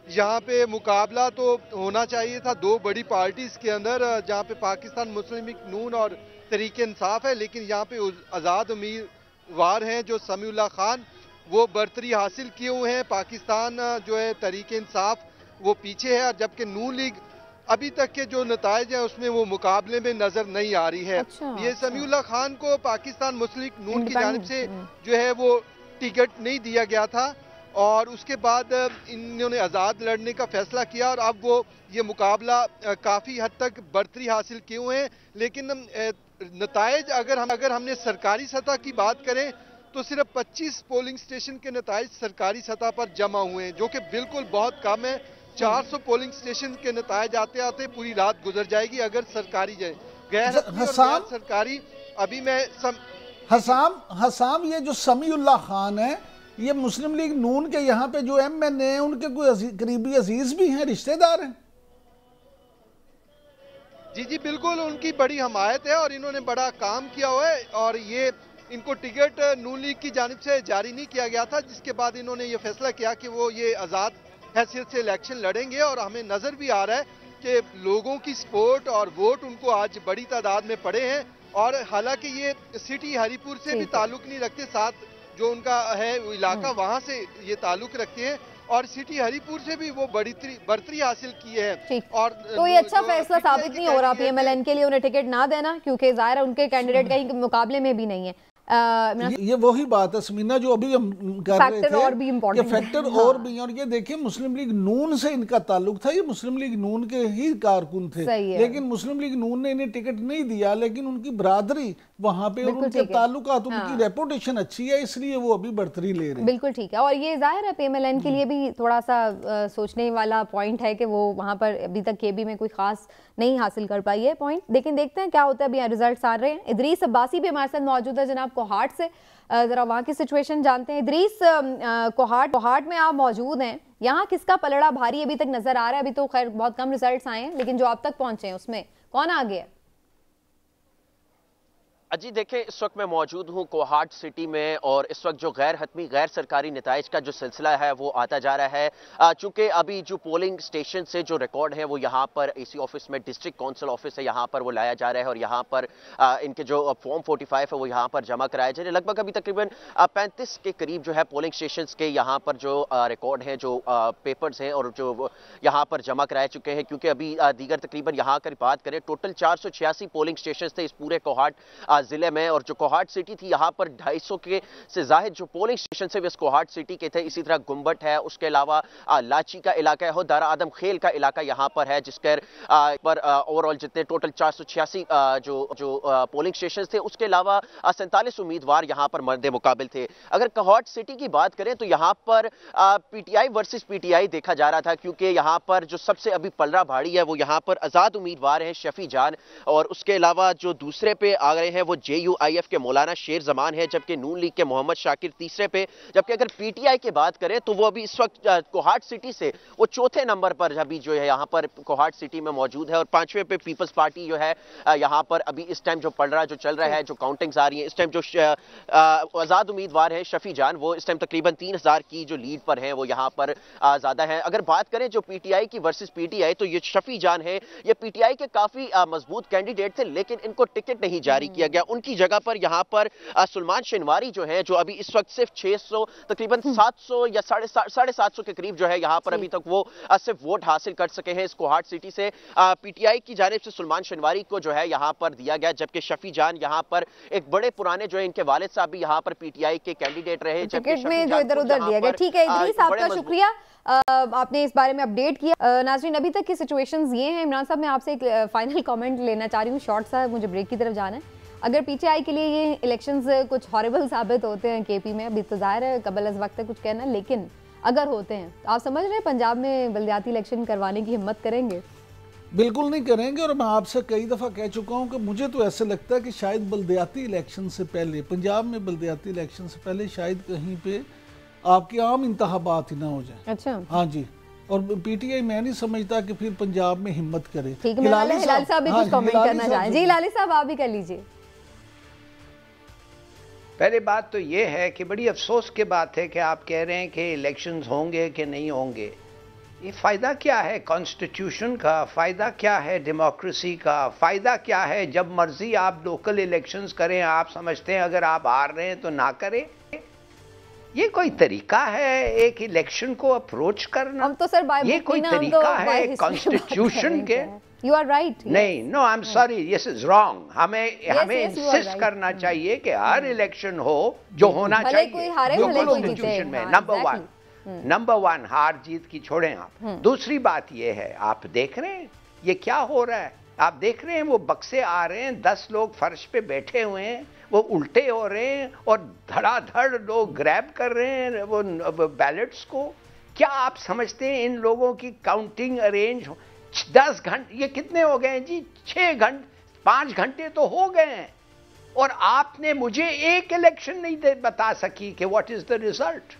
यहाँ पे मुकाबला तो होना चाहिए था दो बड़ी पार्टीज़ के अंदर, जहाँ पे पाकिस्तान मुस्लिम लीग नून और तहरीक इंसाफ है, लेकिन यहाँ पे आज़ाद उम्मीदवार हैं जो समीउल्लाह खान, वो बरतरी हासिल किए हुए हैं। पाकिस्तान जो है तहरीक इंसाफ वो पीछे है, जबकि नून लीग अभी तक के जो नताइज हैं उसमें वो मुकाबले में नजर नहीं आ रही है। ये समीउल्लाह खान को पाकिस्तान मुस्लिम नून की जानिब से जो है वो टिकट नहीं दिया गया था और उसके बाद इन्होंने आज़ाद लड़ने का फैसला किया और अब वो ये मुकाबला काफ़ी हद तक बढ़तरी हासिल किए हुए हैं। लेकिन नताइज अगर हमने सरकारी सतह की बात करें तो सिर्फ 25 पोलिंग स्टेशन के नताइज सरकारी सतह पर जमा हुए हैं, जो कि बिल्कुल बहुत कम है। 400 पोलिंग स्टेशन के नताइज आते आते पूरी रात गुजर जाएगी अगर सरकारी जाए। गैर सरकारी अभी मैं हसाम ये जो समीउल्लाह खान है ये मुस्लिम लीग नून के यहाँ पे जो MNA हैं उनके कोई करीबी अजीज भी हैं, रिश्तेदार हैं? जी बिल्कुल, उनकी बड़ी हमायत है और इन्होंने बड़ा काम किया हुआ है और ये इनको टिकट नून लीग की जानिब से जारी नहीं किया गया था, जिसके बाद इन्होंने ये फैसला किया कि वो ये आज़ाद हैसियत से इलेक्शन लड़ेंगे। और हमें नजर भी आ रहा है कि लोगों की सपोर्ट और वोट उनको आज बड़ी तादाद में पड़े हैं। और हालांकि ये सिटी हरिपुर से भी ताल्लुक नहीं रखते, साथ जो उनका है इलाका वहां से ये ताल्लुक रखते हैं और सिटी हरिपुर से भी वो बढ़तरी हासिल की है। और तो ये अच्छा फैसला साबित नहीं हो रहा PMLN के लिए उन्हें टिकट ना देना, क्योंकि जाहिर है उनके कैंडिडेट कहीं मुकाबले में भी नहीं है। ये वही बात है समीना जो अभी हम कर रहे थे और भी कि फैक्टर और भी। और ये देखिए मुस्लिम लीग नून से इनका ताल्लुक था, ये मुस्लिम लीग नून के ही कारकुन थे, लेकिन मुस्लिम लीग नून ने इन्हें टिकट नहीं दिया, लेकिन उनकी बरादरी वहां पे और उनके ताल्लुकात उनकी रेपुटेशन अच्छी है, इसलिए वो अभी बढ़तरी ले रहे हैं। बिल्कुल ठीक है। और ये जाहिर है PMLN के लिए भी थोड़ा सा सोचने वाला पॉइंट है कि वो वहां पर अभी तक KB में कोई खास नहीं हासिल कर पाई है पॉइंट, लेकिन देखते हैं क्या होता है। अभी रिजल्ट्स आ रहे हैं। इदरीस अब्बासी भी हमारे साथ मौजूद है जनाब कोहाट से, जरा वहाँ की सिचुएशन जानते हैं। इदरीस, कोहाट में आप मौजूद हैं, यहाँ किसका पलड़ा भारी अभी तक नजर आ रहा है? अभी तो खैर बहुत कम रिजल्ट्स आए हैं, लेकिन जो आप तक पहुंचे हैं उसमें कौन आगे है? जी देखें, इस वक्त मैं मौजूद हूं कोहाट सिटी में और इस वक्त जो गैर हतमी गैर सरकारी नताइज का जो सिलसिला है वो आता जा रहा है। चूंकि अभी जो पोलिंग स्टेशन से जो रिकॉर्ड है वो यहाँ पर AC ऑफिस में, डिस्ट्रिक्ट काउंसिल ऑफिस है, यहाँ पर वो लाया जा रहा है और यहाँ पर इनके जो फॉर्म 45 है वो यहाँ पर जमा कराया जा रहा है। लगभग अभी तकरीबन 35 के करीब जो है पोलिंग स्टेशन के यहाँ पर जो रिकॉर्ड है, जो पेपर्स हैं और जो यहाँ पर जमा कराए चुके हैं। क्योंकि अभी दीगर तकरीबन यहाँ की बात करें, टोटल 486 पोलिंग स्टेशन थे इस पूरे कोहाट जिले में और जो कोहाट सिटी थी यहाँ पर 250 के से जाहिद जो पोलिंग स्टेशन से इस कोहाट सिटी के थे। इसी तरह गुम्बट है, उसके अलावा लाची का इलाका है, दारा आदम खेल का इलाका यहाँ पर है, जिसके पर ओवरऑल जितने टोटल 486 जो पोलिंग स्टेशन थे, उसके अलावा 47 उम्मीदवार यहाँ पर मर्दे मुकाबिल थे। अगर कोहाट सिटी की बात करें तो यहाँ पर PTI वर्सेस PTI देखा जा रहा था, क्योंकि यहाँ पर जो सबसे अभी पलड़ा भारी है वो यहाँ पर आजाद उम्मीदवार हैं शफी जान, और उसके अलावा जो दूसरे पे आ गए हैं वो JUIF के मौलाना शेर जमान है, जबकि नून लीग के मोहम्मद शाकिर तीसरे पे। जबकि अगर PTI की बात करें तो वो अभी इस वक्त कोहाट सिटी से वो चौथे नंबर पर अभी जो है यहाँ पर कोहाट सिटी में मौजूद है और 5वें पे पीपल्स पार्टी जो है यहाँ पर अभी इस टाइम जो पलड़ा जो चल रहा है, जो काउंटिंग्स आ रही है इस टाइम, जो आजाद उम्मीदवार है शफी जान वो इस टाइम तकरीबन 3000 की जो लीड पर है वो यहाँ पर ज्यादा है। अगर बात करें जो PTI की वर्सेस PTI, तो ये शफी जान है, ये PTI के काफी मजबूत कैंडिडेट थे, लेकिन इनको टिकट नहीं जारी किया गया। उनकी जगह पर यहाँ पर सुलमान शनवारी जो है, जो अभी इस वक्त सिर्फ 600 तकरीबन 700 या 750 के करीब जो है यहाँ पर अभी तक वो सिर्फ वोट हासिल कर सके हैं इस कोहाट सिटी से। PTI की जानिब से सुलमान शनवारी को जो है यहाँ पर दिया गया, जबकि शफी जान यहाँ पर एक बड़े पुराने जो है इनके वालिद साहब भी यहाँ पर PTI के कैंडिडेट रहे, टिकट में जो इधर उधर दिया गया। ठीक है इदरीस, आपका शुक्रिया, आपने इस बारे में अपडेट किया। नाज़रीन, अभी तक की सिचुएशंस ये हैं। इमरान साहब, मैं आपसे एक फाइनल कमेंट लेना चाह रही हूँ, शॉर्ट सा, मुझे ब्रेक की तरफ जाना है। अगर PTI के लिए ये इलेक्शंस कुछ हॉरिबल साबित होते हैं KP में, अभी तो जाहिर है कबल अज़ वक्त है कुछ कहना, लेकिन अगर होते हैं तो आप समझ रहे हैं पंजाब में बलदियाती इलेक्शन करवाने की हिम्मत करेंगे? बिल्कुल नहीं करेंगे। और मैं आपसे कई दफ़ा कह चुका हूं कि मुझे तो ऐसे लगता है कि शायद बलदियाती इलेक्शन से पहले, पंजाब में बलदियाती इलेक्शन से पहले शायद कहीं पे आपके आम इंतखाबात ही ना हो जाए। अच्छा, हाँ जी। और PTI मैं नहीं समझता कि फिर पंजाब में हिम्मत करे। ठीक है, हिलाली साहब भी कुछ कमेंट करना चाहें। जी हिलाली साहब, आप भी कर लीजिए। पहले बात तो ये है कि बड़ी अफसोस की बात है कि आप कह रहे हैं कि इलेक्शंस होंगे कि नहीं होंगे। ये फ़ायदा क्या है कॉन्स्टिट्यूशन का, फ़ायदा क्या है डेमोक्रेसी का, फ़ायदा क्या है जब मर्जी आप लोकल इलेक्शंस करें? आप समझते हैं अगर आप हार रहे हैं तो ना करें? ये कोई तरीका है एक इलेक्शन को अप्रोच करना? हम तो सर ये कोई तरीका है कॉन्स्टिट्यूशन के? You are right. नहीं, no, I am sorry, this is wrong. हमें इंसिस्ट करना चाहिए कि हर इलेक्शन हो जो होना चाहिए कॉन्स्टिट्यूशन में। नंबर वन, हार जीत की छोड़ें आप। दूसरी बात ये है, आप देख रहे हैं ये क्या हो रहा है? आप देख रहे हैं वो बक्से आ रहे हैं, 10 लोग फर्श पे बैठे हुए हैं, वो उल्टे हो रहे हैं और धड़ाधड़ लोग ग्रैब कर रहे हैं वो बैलेट्स को। क्या आप समझते हैं इन लोगों की काउंटिंग अरेंज 10 घंटे, ये कितने हो गए हैं जी? 6 घंटे, 5 घंटे तो हो गए हैं, और आपने मुझे एक इलेक्शन नहीं बता सकी कि what is the result.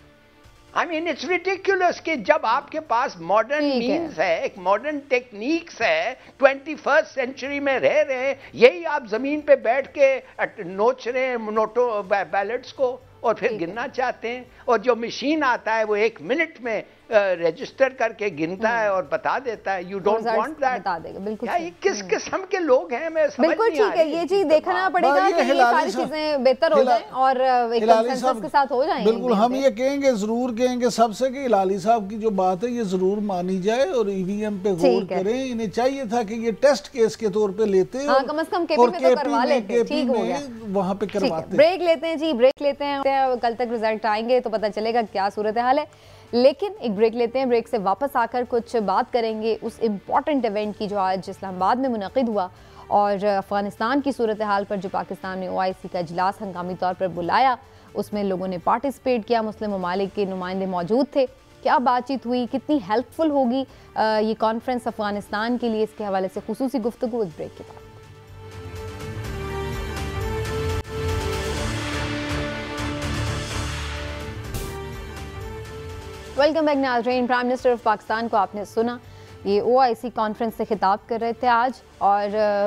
I mean it's ridiculous कि जब आपके पास मॉडर्न मीन्स है, एक मॉडर्न टेक्निक्स है, 21st सेंचुरी में रह रहे हैं, यही आप जमीन पे बैठ के नोच रहे हैं नोटो बैलेट्स को और फिर गिनना चाहते हैं। और जो मशीन आता है वो 1 मिनट में रजिस्टर करके गिनता है और बता देता है। You don't want that. बता देगा बिल्कुल। ये किस किस्म के लोग हैं? मैं समझ बिल्कुल ठीक है, ये चीज देखना पड़ेगा कि ये सारी चीजें बेहतर हो जाएं और एक कंसेंसस के साथ हो जाएंगे। बिल्कुल, हम ये कहेंगे, जरूर कहेंगे सबसे कि हिलाली साहब की जो बात है ये जरूर मानी जाए और ईवीएम पे गौर करें। इन्हें चाहिए था कि ये टेस्ट केस के तौर पे लेते हैं, कम से कम केपी में तो करवा लेते, ठीक हो गया, वहां पे करवाते। ब्रेक लेते हैं जी, ब्रेक लेते हैं। कल तक रिजल्ट आएंगे तो पता चलेगा क्या सूरत हाल है, लेकिन एक ब्रेक लेते हैं। ब्रेक से वापस आकर कुछ बात करेंगे उस इम्पॉर्टेंट इवेंट की जो आज इस्लामाबाद में मुनक़िद हुआ और अफगानिस्तान की सूरत हाल पर जो पाकिस्तान ने OIC का इजलास हंगामी तौर पर बुलाया, उसमें लोगों ने पार्टिसिपेट किया, मुस्लिम ममालिक के नुमाइंदे मौजूद थे। क्या बातचीत हुई, कितनी हेल्पफुल होगी ये कॉन्फ्रेंस अफगानिस्तान के लिए, इसके हवाले से खुसूसी गुफ्तगू इस ब्रेक के बाद। वेलकम बैक नाज़रीन। प्राइम मिनिस्टर ऑफ पाकिस्तान को आपने सुना, ये OIC कॉन्फ्रेंस से खिताब कर रहे थे आज, और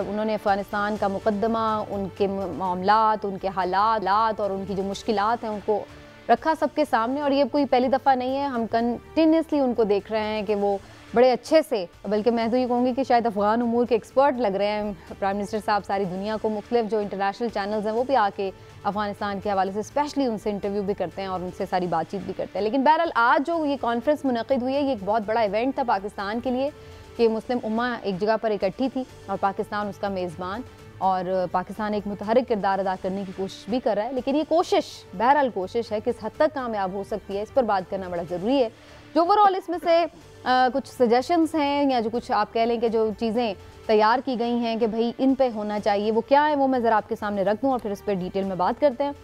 उन्होंने अफ़गानिस्तान का मुकद्दमा, उनके मामलात, उनके हालात और उनकी जो मुश्किलात हैं उनको रखा सबके सामने। और ये कोई पहली दफ़ा नहीं है, हम कंटिन्यूसली उनको देख रहे हैं कि वो बड़े अच्छे से, बल्कि मैं तो ये कहूँगी कि शायद अफ़गान उमूर के एक्सपर्ट लग रहे हैं प्राइम मिनिस्टर साहब। सारी दुनिया को मुख्तलिफ जो इंटरनेशनल चैनल्स हैं वो भी आके अफ़गानिस्तान के हवाले से स्पेशली उनसे इंटरव्यू भी करते हैं और उनसे सारी बातचीत भी करते हैं। लेकिन बहरहाल आज जो ये कॉन्फ्रेंस मुनक़िद हुई है, ये एक बहुत बड़ा इवेंट था पाकिस्तान के लिए कि मुस्लिम उम्मा एक जगह पर इकट्ठी थी और पाकिस्तान उसका मेज़बान, और पाकिस्तान एक मुतहरिक किरदार अदा करने की कोशिश भी कर रहा है। लेकिन ये कोशिश, बहरहाल कोशिश है, किस हद तक कामयाब हो सकती है, इस पर बात करना बड़ा ज़रूरी है। जो ओवरऑल इसमें से कुछ सजेशंस हैं या जो कुछ आप कह लें कि जो चीज़ें तैयार की गई हैं कि भाई इन पे होना चाहिए, वो क्या है, वो मैं ज़रा आपके सामने रख दूँ और फिर इस पर डिटेल में बात करते हैं।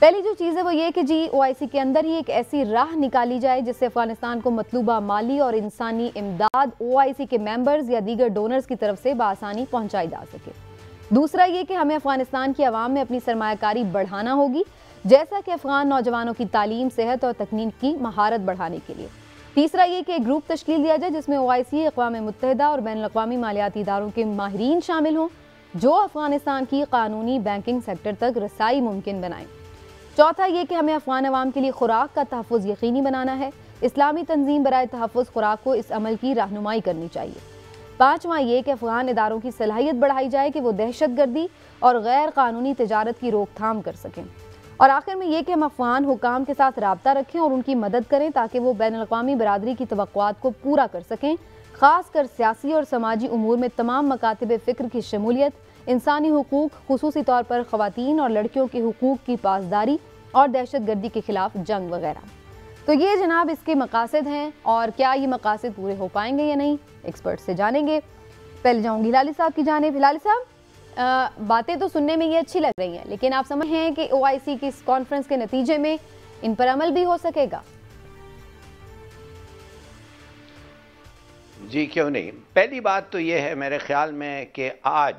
पहली जो चीज़ है वो ये कि जी OIC के अंदर ही एक ऐसी राह निकाली जाए जिससे अफगानिस्तान को मतलूबा माली और इंसानी इमदाद OIC के मेंबर्स या दीगर डोनर्स की तरफ से बआसानी पहुँचाई जा सके। दूसरा ये कि हमें अफगानिस्तान की आवाम में अपनी सरमायाकारी बढ़ाना होगी, जैसा कि अफगान नौजवानों की तालीम, सेहत और तकनीक की महारत बढ़ाने के लिए। तीसरा ये कि एक ग्रुप तश्कील दिया जाए जिसमें OIC, अक़वाम मुत्तहिदा और बैनुल अक़वामी मालियाती इदारों के माहिरीन शामिल हों, जो अफगानिस्तान की कानूनी बैंकिंग सेक्टर तक रसाई मुमकिन बनाएं। चौथा ये कि हमें अफगान अवाम के लिए खुराक का तहफ़्फ़ुज़ यकीनी बनाना है। इस्लामी तंजीम बराए तहफ़्फ़ुज़ खुराक को इस अमल की रहनुमाई करनी चाहिए। पाँचवां ये कि अफगान इदारों की सलाहियत बढ़ाई जाए कि वो दहशतगर्दी और गैर कानूनी तजारत की रोकथाम कर सकें। और आखिर में ये कि हम अफगान हुकाम के साथ राब्ता रखें और उनकी मदद करें ताकि वो बैनुल अक़वामी बरादरी की तवक्कुआत को पूरा कर सकें, ख़ासकर सियासी और समाजी उमूर में तमाम मकातिब फ़िक्र की शमूलियत, इंसानी हुकूक, खुसूसी तौर पर ख़वातीन और लड़कियों के हुकूक की पासदारी और दहशतगर्दी के ख़िलाफ़ जंग वगैरह। तो ये जनाब इसके मकासद हैं, और क्या ये मकासद पूरे हो पाएंगे या नहीं, एक्सपर्ट से जानेंगे। पहले जाऊँगी हिलाली साहब की जानिब। हिलाली साहब, बातें तो सुनने में ये अच्छी लग रही हैं, लेकिन आप समझ हैं कि OIC की इस कॉन्फ्रेंस के नतीजे में इन पर अमल भी हो सकेगा? जी क्यों नहीं। पहली बात तो ये है मेरे ख्याल में कि आज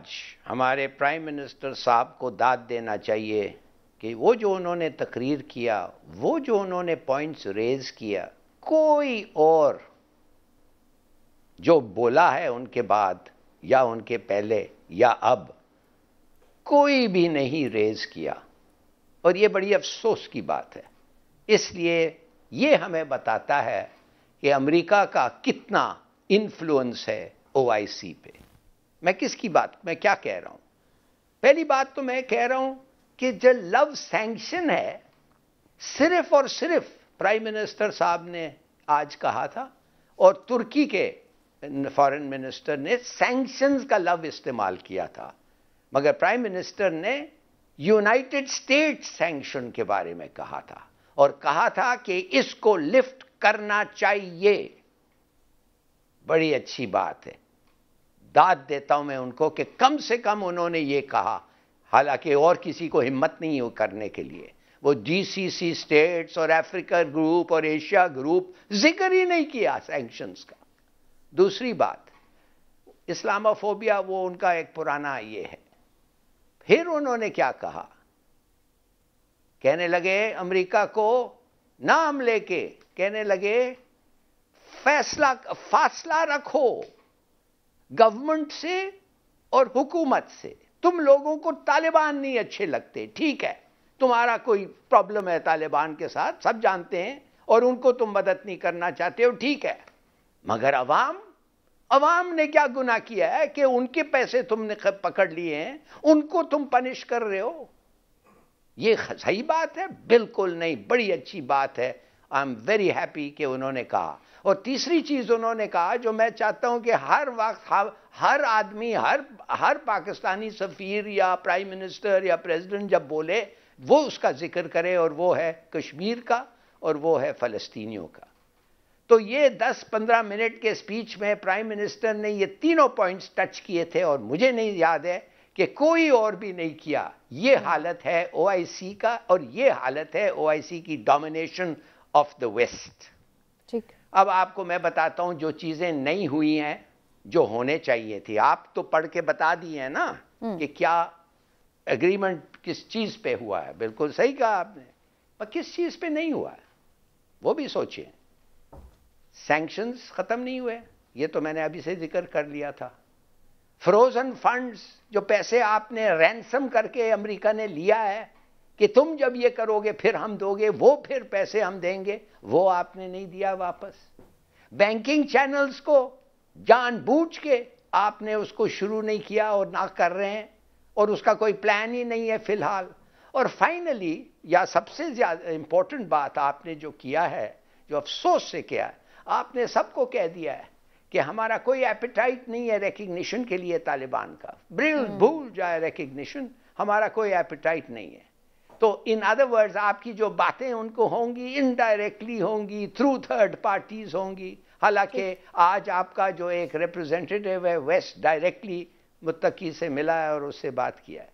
हमारे प्राइम मिनिस्टर साहब को दाद देना चाहिए कि वो जो उन्होंने तकरीर किया, वो जो उन्होंने पॉइंट्स रेज किया, कोई और जो बोला है उनके बाद या उनके पहले या अब कोई भी नहीं रेज किया, और ये बड़ी अफसोस की बात है। इसलिए ये हमें बताता है कि अमेरिका का कितना इन्फ्लुएंस है OIC पे। मैं क्या कह रहा हूं? पहली बात तो मैं कह रहा हूं कि जो लव सैंक्शन है सिर्फ और सिर्फ प्राइम मिनिस्टर साहब ने आज कहा था और तुर्की के फॉरेन मिनिस्टर ने सैंक्शंस का लफ्ज इस्तेमाल किया था, मगर प्राइम मिनिस्टर ने यूनाइटेड स्टेट्स सैंक्शन के बारे में कहा था और कहा था कि इसको लिफ्ट करना चाहिए। बड़ी अच्छी बात है, दाद देता हूं मैं उनको कि कम से कम उन्होंने ये कहा, हालांकि और किसी को हिम्मत नहीं हो करने के लिए। वो जीसीसी स्टेट्स और अफ्रीका ग्रुप और एशिया ग्रुप जिक्र ही नहीं किया सैंक्शंस का। दूसरी बात, इस्लामोफोबिया वो उनका एक पुराना ये है। फिर उन्होंने क्या कहा, कहने लगे अमेरिका को नाम लेके, कहने लगे फासला रखो गवर्नमेंट से और हुकूमत से। तुम लोगों को तालिबान नहीं अच्छे लगते, ठीक है, तुम्हारा कोई प्रॉब्लम है तालिबान के साथ, सब जानते हैं, और उनको तुम मदद नहीं करना चाहते हो, ठीक है, मगर अवाम ने क्या गुनाह किया है कि उनके पैसे तुमने पकड़ लिए हैं, उनको तुम पनिश कर रहे हो? ये सही बात है? बिल्कुल नहीं, बड़ी अच्छी बात है। आई एम वेरी हैप्पी कि उन्होंने कहा। और तीसरी चीज उन्होंने कहा जो मैं चाहता हूं कि हर वक्त हर आदमी, हर पाकिस्तानी सफीर या प्राइम मिनिस्टर या प्रेसिडेंट जब बोले वो उसका जिक्र करे, और वो है कश्मीर का और वो है फलस्तीनियों का। तो ये 10-15 मिनट के स्पीच में प्राइम मिनिस्टर ने ये तीनों पॉइंट्स टच किए थे और मुझे नहीं याद है कि कोई और भी नहीं किया। ये हालत है ओआईसी का और ये हालत है ओआईसी की डोमिनेशन ऑफ द वेस्ट। ठीक, अब आपको मैं बताता हूं जो चीजें नहीं हुई हैं जो होने चाहिए थी। आप तो पढ़ के बता दिए हैं ना कि क्या एग्रीमेंट किस चीज पे हुआ है। बिल्कुल सही कहा आपने, पर किस चीज पे नहीं हुआ है वो भी सोचिए। सैंक्शंस खत्म नहीं हुए, ये तो मैंने अभी से जिक्र कर लिया था। फ्रोजन फंड्स, जो पैसे आपने रैंसम करके अमेरिका ने लिया है कि तुम जब ये करोगे फिर हम दोगे, वो फिर पैसे हम देंगे, वो आपने नहीं दिया वापस। बैंकिंग चैनल्स को जानबूझ के आपने उसको शुरू नहीं किया और ना कर रहे हैं, और उसका कोई प्लान ही नहीं है फिलहाल। और फाइनली, या सबसे ज्यादा इंपॉर्टेंट बात आपने जो किया है, जो अफसोस से किया है, आपने सबको कह दिया है कि हमारा कोई एपिटाइट नहीं है रिकग्निशन के लिए तालिबान का। भूल जाए रिकग्निशन, हमारा कोई एपिटाइट नहीं है। तो इन अदर वर्ड्स आपकी जो बातें उनको होंगी इनडायरेक्टली होंगी, थ्रू थर्ड पार्टीज होंगी। हालांकि आज आपका जो एक रिप्रेजेंटेटिव है वेस्ट डायरेक्टली मुत्तकी से मिला है और उससे बात किया है।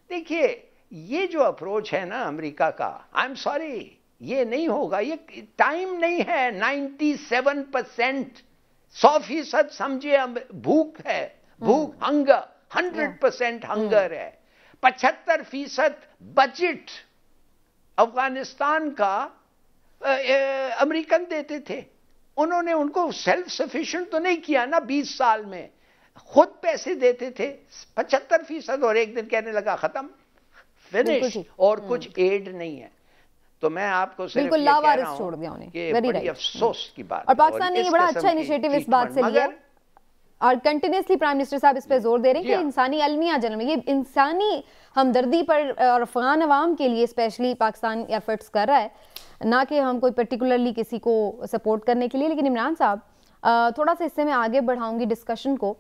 देखिए ये जो अप्रोच है ना अमेरिका का, आई एम सॉरी, ये नहीं होगा, ये टाइम नहीं है। 97%, 100% समझिए भूख है, भूख, हंगर, 100% हंगर है। 75% बजट अफगानिस्तान का अमेरिकन देते थे, उन्होंने उनको सेल्फ सफिशिएंट तो नहीं किया ना 20 साल में, खुद पैसे देते थे 75%, और एक दिन कहने लगा खत्म, फिनिश, और कुछ एड नहीं है। तो मैं आपको सिर्फ बिल्कुल लावारिस छोड़ दिया उन्हें, वेरी राइट, अफसोस की बात। और पाकिस्तान ने ये बड़ा अच्छा इनिशिएटिव इस बात से लिया, और कंटिन्यूसली प्राइम मिनिस्टर साहब इस पे जोर दे रहे हैं कि इंसानी अलमिया जन्म, ये इंसानी हमदर्दी पर और अफगान अवाम के लिए स्पेशली पाकिस्तान एफर्ट्स कर रहा है, ना कि हम कोई पर्टिकुलरली किसी को सपोर्ट करने के लिए। लेकिन इमरान साहब थोड़ा सा इससे मैं आगे बढ़ाऊंगी डिस्कशन को।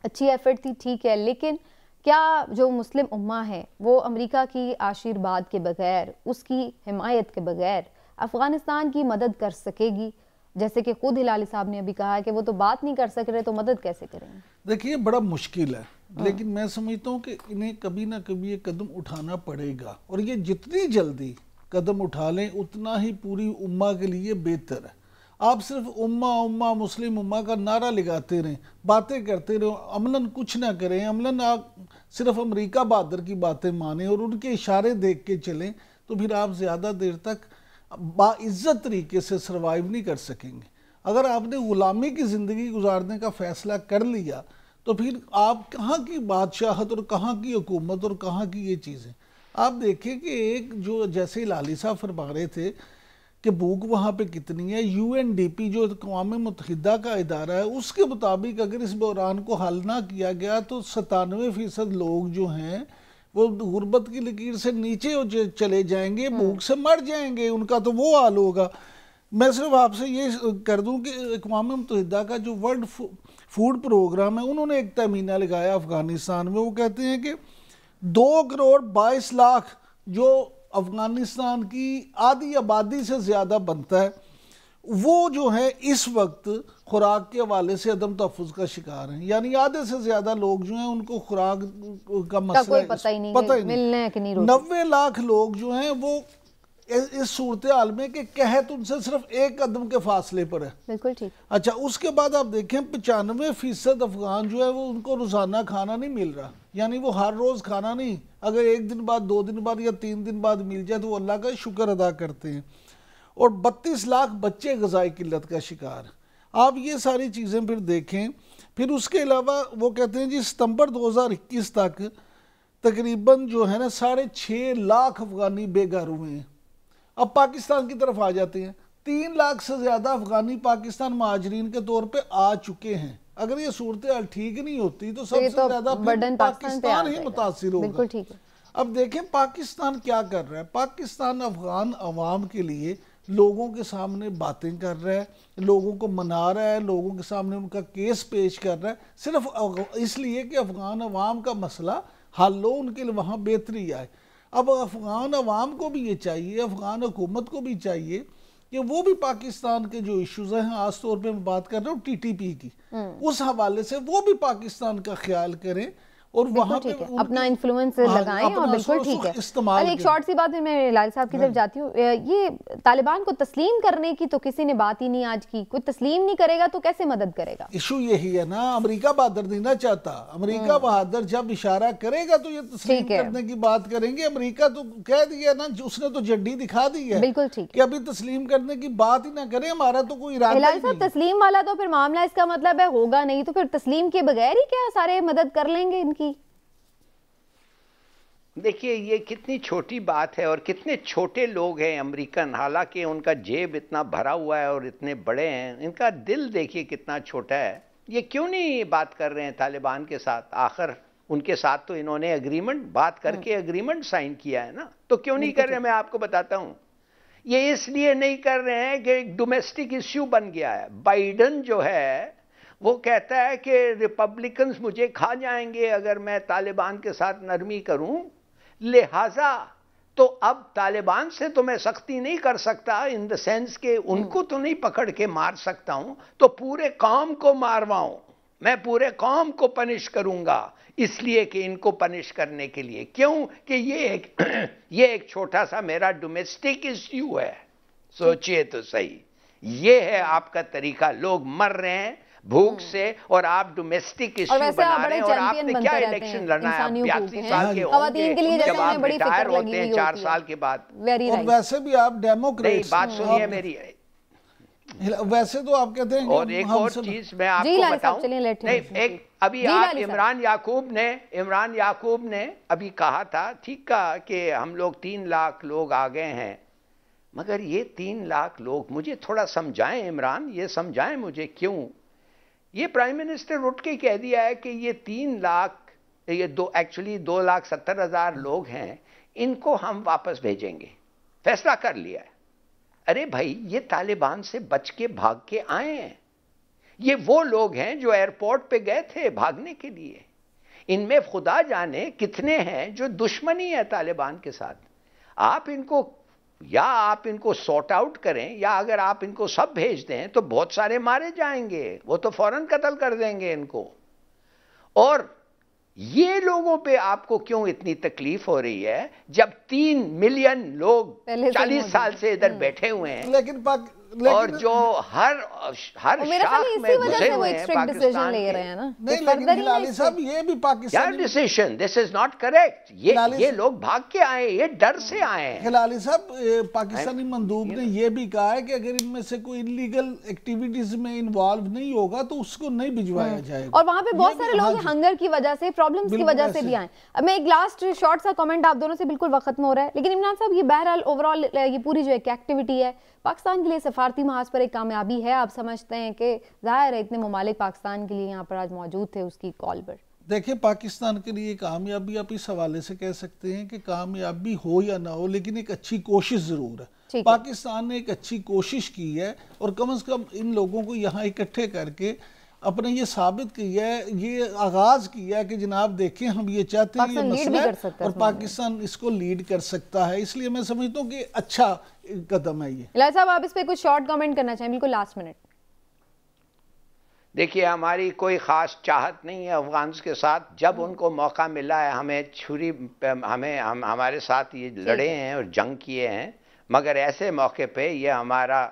अच्छी एफर्ट थी, ठीक है, लेकिन क्या जो मुस्लिम उम्मा है वो अमेरिका की आशीर्वाद के बगैर, उसकी हिमायत के बगैर अफगानिस्तान की मदद कर सकेगी? जैसे कि खुद हिलाली साहब ने अभी कहा है कि वो तो बात नहीं कर सक रहे, तो मदद कैसे करेंगे? देखिए बड़ा मुश्किल है, लेकिन मैं समझता हूँ कि इन्हें कभी ना कभी ये कदम उठाना पड़ेगा, और ये जितनी जल्दी कदम उठा लें उतना ही पूरी उम्मा के लिए बेहतर है। आप सिर्फ उम्मा उम्मा मुस्लिम उम्मा का नारा लगाते रहें, बातें करते रहें, अमलन कुछ ना करें, अमलन आप सिर्फ अमेरिका बहादुर की बातें माने और उनके इशारे देख के चलें, तो फिर आप ज़्यादा देर तक बाइज्जत तरीके से सर्वाइव नहीं कर सकेंगे। अगर आपने ग़ुलामी की ज़िंदगी गुजारने का फ़ैसला कर लिया तो फिर आप कहाँ की बादशाहत और कहाँ की हुकूमत और कहाँ की ये चीज़ें। आप देखें कि एक जो जैसे लाली साहब फरमा रहे थे कि भूख वहाँ पे कितनी है, UNDP जो अक़वाम मुत्तहिदा का इदारा है उसके मुताबिक अगर इस बहरान को हल ना किया गया तो 97% लोग जो हैं वो गुर्बत की लकीर से नीचे चले जाएंगे, भूख से मर जाएंगे, उनका तो वो हाल होगा। मैं सिर्फ आपसे ये कर दूं कि अक़वाम मुत्तहिदा का जो वर्ल्ड फूड प्रोग्राम है, उन्होंने एक तमीना लगाया अफगानिस्तान में। वो कहते हैं कि 2 करोड़ 22 लाख जो अफगानिस्तान की आधी आबादी से ज़्यादा बनता है, वो जो है इस वक्त खुराक के हवाले से अदम तहफ़्फ़ुज़ का शिकार हैं। यानी आधे से ज़्यादा लोग जो हैं उनको खुराक का मसला पता ही नहीं मिलने है कि नहीं। 90 लाख लोग जो हैं वो इस सूरत हाल में कि कहत उनसे सिर्फ 1 कदम के फासले पर है। बिल्कुल ठीक। अच्छा, उसके बाद आप देखें 95% अफगान जो है वो उनको रोज़ाना खाना नहीं मिल रहा। यानी वो हर रोज़ खाना नहीं, अगर 1 दिन बाद, 2 दिन बाद या 3 दिन बाद मिल जाए तो वो अल्लाह का शुक्र अदा करते हैं। और 32 लाख बच्चे ग़िज़ाई किल्लत का शिकार। आप ये सारी चीज़ें फिर देखें। फिर उसके अलावा वो कहते हैं जी सितंबर 2021 तक तकरीबन जो है ना 6.5 लाख अफगानी बेघर हुए हैं। अब पाकिस्तान की तरफ आ जाते हैं, 3 लाख से ज़्यादा अफगानी पाकिस्तान महाजरीन के तौर पे आ चुके हैं। अगर ये सूरत हाल ठीक नहीं होती तो सबसे ज़्यादा पाकिस्तान ही मुतासिर होगा। बिल्कुल ठीक है। अब देखें पाकिस्तान क्या कर रहा है। पाकिस्तान अफगान अवाम के लिए लोगों के सामने बातें कर रहा है, लोगों को मना रहा है, लोगों के सामने उनका केस पेश कर रहा है, सिर्फ इसलिए कि अफगान अवाम का मसला हल हो, उनके लिए वहाँ बेहतरी आए। अब अफगान अवाम को भी ये चाहिए, अफगान हुकूमत को भी चाहिए कि वो भी पाकिस्तान के जो इश्यूज हैं, खास तौर पे मैं बात कर रहा हूँ TTP की, उस हवाले से वो भी पाकिस्तान का ख्याल करें और वहाँ पे अपना इन्फ्लुएंस लगाएं। और बिल्कुल ठीक है। और एक शॉर्ट सी बात में मैं लाल साहब की तरफ जाती हूँ, ये तालिबान को तस्लीम करने की तो किसी ने बात ही नहीं आज की। कोई तस्लीम नहीं करेगा तो कैसे मदद करेगा? इशू यही है ना, अमेरिका बहादुर नहीं चाहता। अमेरिका बहादुर जब इशारा करेगा तो ये तस्लीम करने की बात करेंगे। अमेरिका तो कह दिया ना, उसने तो जड्डी दिखा दी है। बिल्कुल ठीक कि अभी तस्लीम करने की बात ही ना करें, हमारा तो कोई इरादा नहीं। साहब तस्लीम वाला तो फिर मामला इसका मतलब है होगा नहीं, तो फिर तस्लीम के बगैर ही क्या सारे मदद कर लेंगे इनकी? देखिए ये कितनी छोटी बात है और कितने छोटे लोग हैं अमेरिकन, हालांकि उनका जेब इतना भरा हुआ है और इतने बड़े हैं, इनका दिल देखिए कितना छोटा है। ये क्यों नहीं बात कर रहे हैं तालिबान के साथ? आखिर उनके साथ तो इन्होंने एग्रीमेंट बात करके एग्रीमेंट साइन किया है ना, तो क्यों नहीं कर रहे? मैं आपको बताता हूं, ये इसलिए नहीं कर रहे हैं कि एक डोमेस्टिक इश्यू बन गया है। बाइडन जो है वो कहता है कि रिपब्लिकन्स मुझे खा जाएंगे अगर मैं तालिबान के साथ नरमी करूं, लिहाजा तो अब तालिबान से तो मैं सख्ती नहीं कर सकता, इन द सेंस के उनको तो नहीं पकड़ के मार सकता हूं, तो पूरे कौम को मारवाऊं, मैं पूरे कौम को पनिश करूंगा, इसलिए कि इनको पनिश करने के लिए। क्यों कि ये एक छोटा सा मेरा डोमेस्टिक इश्यू है। सोचिए तो सही, ये है आपका तरीका। लोग मर रहे हैं भूख से और आप डोमेस्टिक इश्यू बना रहे हैं। और आपने क्या इलेक्शन लड़ना है? 82 साल के होंगे जब आप रिटायर होते हैं 4 साल के बाद। और वैसे भी आप डेमोक्रेट, बात सुनिए मेरी, वैसे तो आप कहते हैं। और एक और चीज मैं आपको बताऊं, नहीं एक अभी आप इमरान याकूब ने अभी कहा था, ठीक कहा कि हम लोग 3 लाख लोग आ गए हैं, मगर ये 3 लाख लोग मुझे थोड़ा समझाएं इमरान, ये समझाएं मुझे क्यों ये प्राइम मिनिस्टर उठ के कह दिया है कि ये 3 लाख, ये एक्चुअली 2,70,000 लोग हैं, इनको हम वापस भेजेंगे, फैसला कर लिया है। अरे भाई ये तालिबान से बच के भाग के आए हैं, ये वो लोग हैं जो एयरपोर्ट पे गए थे भागने के लिए। इनमें खुदा जाने कितने हैं जो दुश्मनी है तालिबान के साथ। आप इनको सॉर्ट आउट करें, या अगर आप इनको सब भेज दें तो बहुत सारे मारे जाएंगे, वो तो फौरन कत्ल कर देंगे इनको। और ये लोगों पे आपको क्यों इतनी तकलीफ हो रही है जब 3 मिलियन लोग 40 साल से इधर बैठे हुए हैं, और जो हर शाख में घुसे हुए हैं पाकिस्तान ले रहे हैं ना। नहीं साहब, ये भी Pakistan decision, this is not correct. ये लोग भाग के आए, ये डर से आए हैं। हिलाली साहब, पाकिस्तानी मंदूब ने ये भी कहा है कि अगर इनमें से कोई इलीगल एक्टिविटीज में इन्वॉल्व नहीं होगा तो उसको नहीं भिजवाया जाएगा। और वहाँ पे बहुत सारे लोग हंगर की वजह से, प्रॉब्लम्स की वजह से भी आए। अब मैं एक लास्ट शॉर्ट सा कमेंट, आप दोनों से बिल्कुल वक्त खत्म हो रहा है, लेकिन इमरान साहब ये बहरहाल ओवरऑल ये पूरी जो एक एक्टिविटी है पाकिस्तान के लिए सफारती महाज पर एक कामयाबी है। आप समझते हैं कि जाहिर है इतने ममालिक पाकिस्तान के लिए यहाँ पर आज मौजूद थे उसकी कॉल पर? देखिए, पाकिस्तान के लिए कामयाबी आप इस हवाले से कह सकते हैं कि कामयाबी हो या ना हो, लेकिन एक अच्छी कोशिश ज़रूर है। पाकिस्तान ने एक अच्छी कोशिश की है और कम से कम इन लोगों को यहाँ इकट्ठे करके अपने ये साबित किया है, ये आगाज किया है कि जनाब देखें हम ये चाहते हैं, ये मसला है और पाकिस्तान इसको लीड कर सकता है। इसलिए मैं समझता हूँ कि अच्छा कदम है ये। इलाही साहब, आप इस पे कुछ शॉर्ट कमेंट करना चाहें, बिल्कुल लास्ट मिनट। देखिए, हमारी कोई ख़ास चाहत नहीं है अफगान के साथ। जब उनको मौका मिला है, हमें छुरी हमारे साथ ये लड़े हैं और जंग किए हैं, मगर ऐसे मौके पे ये हमारा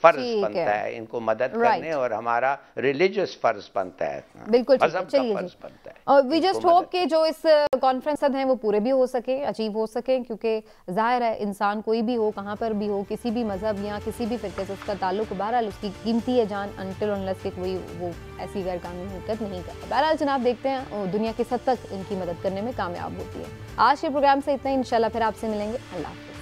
फर्ज बनता है इनको मदद करने और हमारा रिलीजियस फर्ज बनता है। बिल्कुल, मजहब का फर्ज बनता है। और वी जस्ट होप कि जो इस कॉन्फ्रेंस हैं वो पूरे भी हो सके, अचीव हो सके, क्योंकि जाहिर है इंसान कोई भी हो, कहाँ पर भी हो, किसी भी मजहब या किसी भी फिरके से उसका ताल्लुक, बहरहाल उसकी कीमती है जान, अनटिल अनलेस कि कोई वो ऐसी गैर कानूनी हरकत नहीं करता। बहरहाल जनाब देखते हैं दुनिया किस हद तक इनकी मदद करने में कामयाब होती है। आज के प्रोग्राम से इतना ही, इंशाल्लाह फिर आपसे मिलेंगे। अल्लाह हाफ़िज़।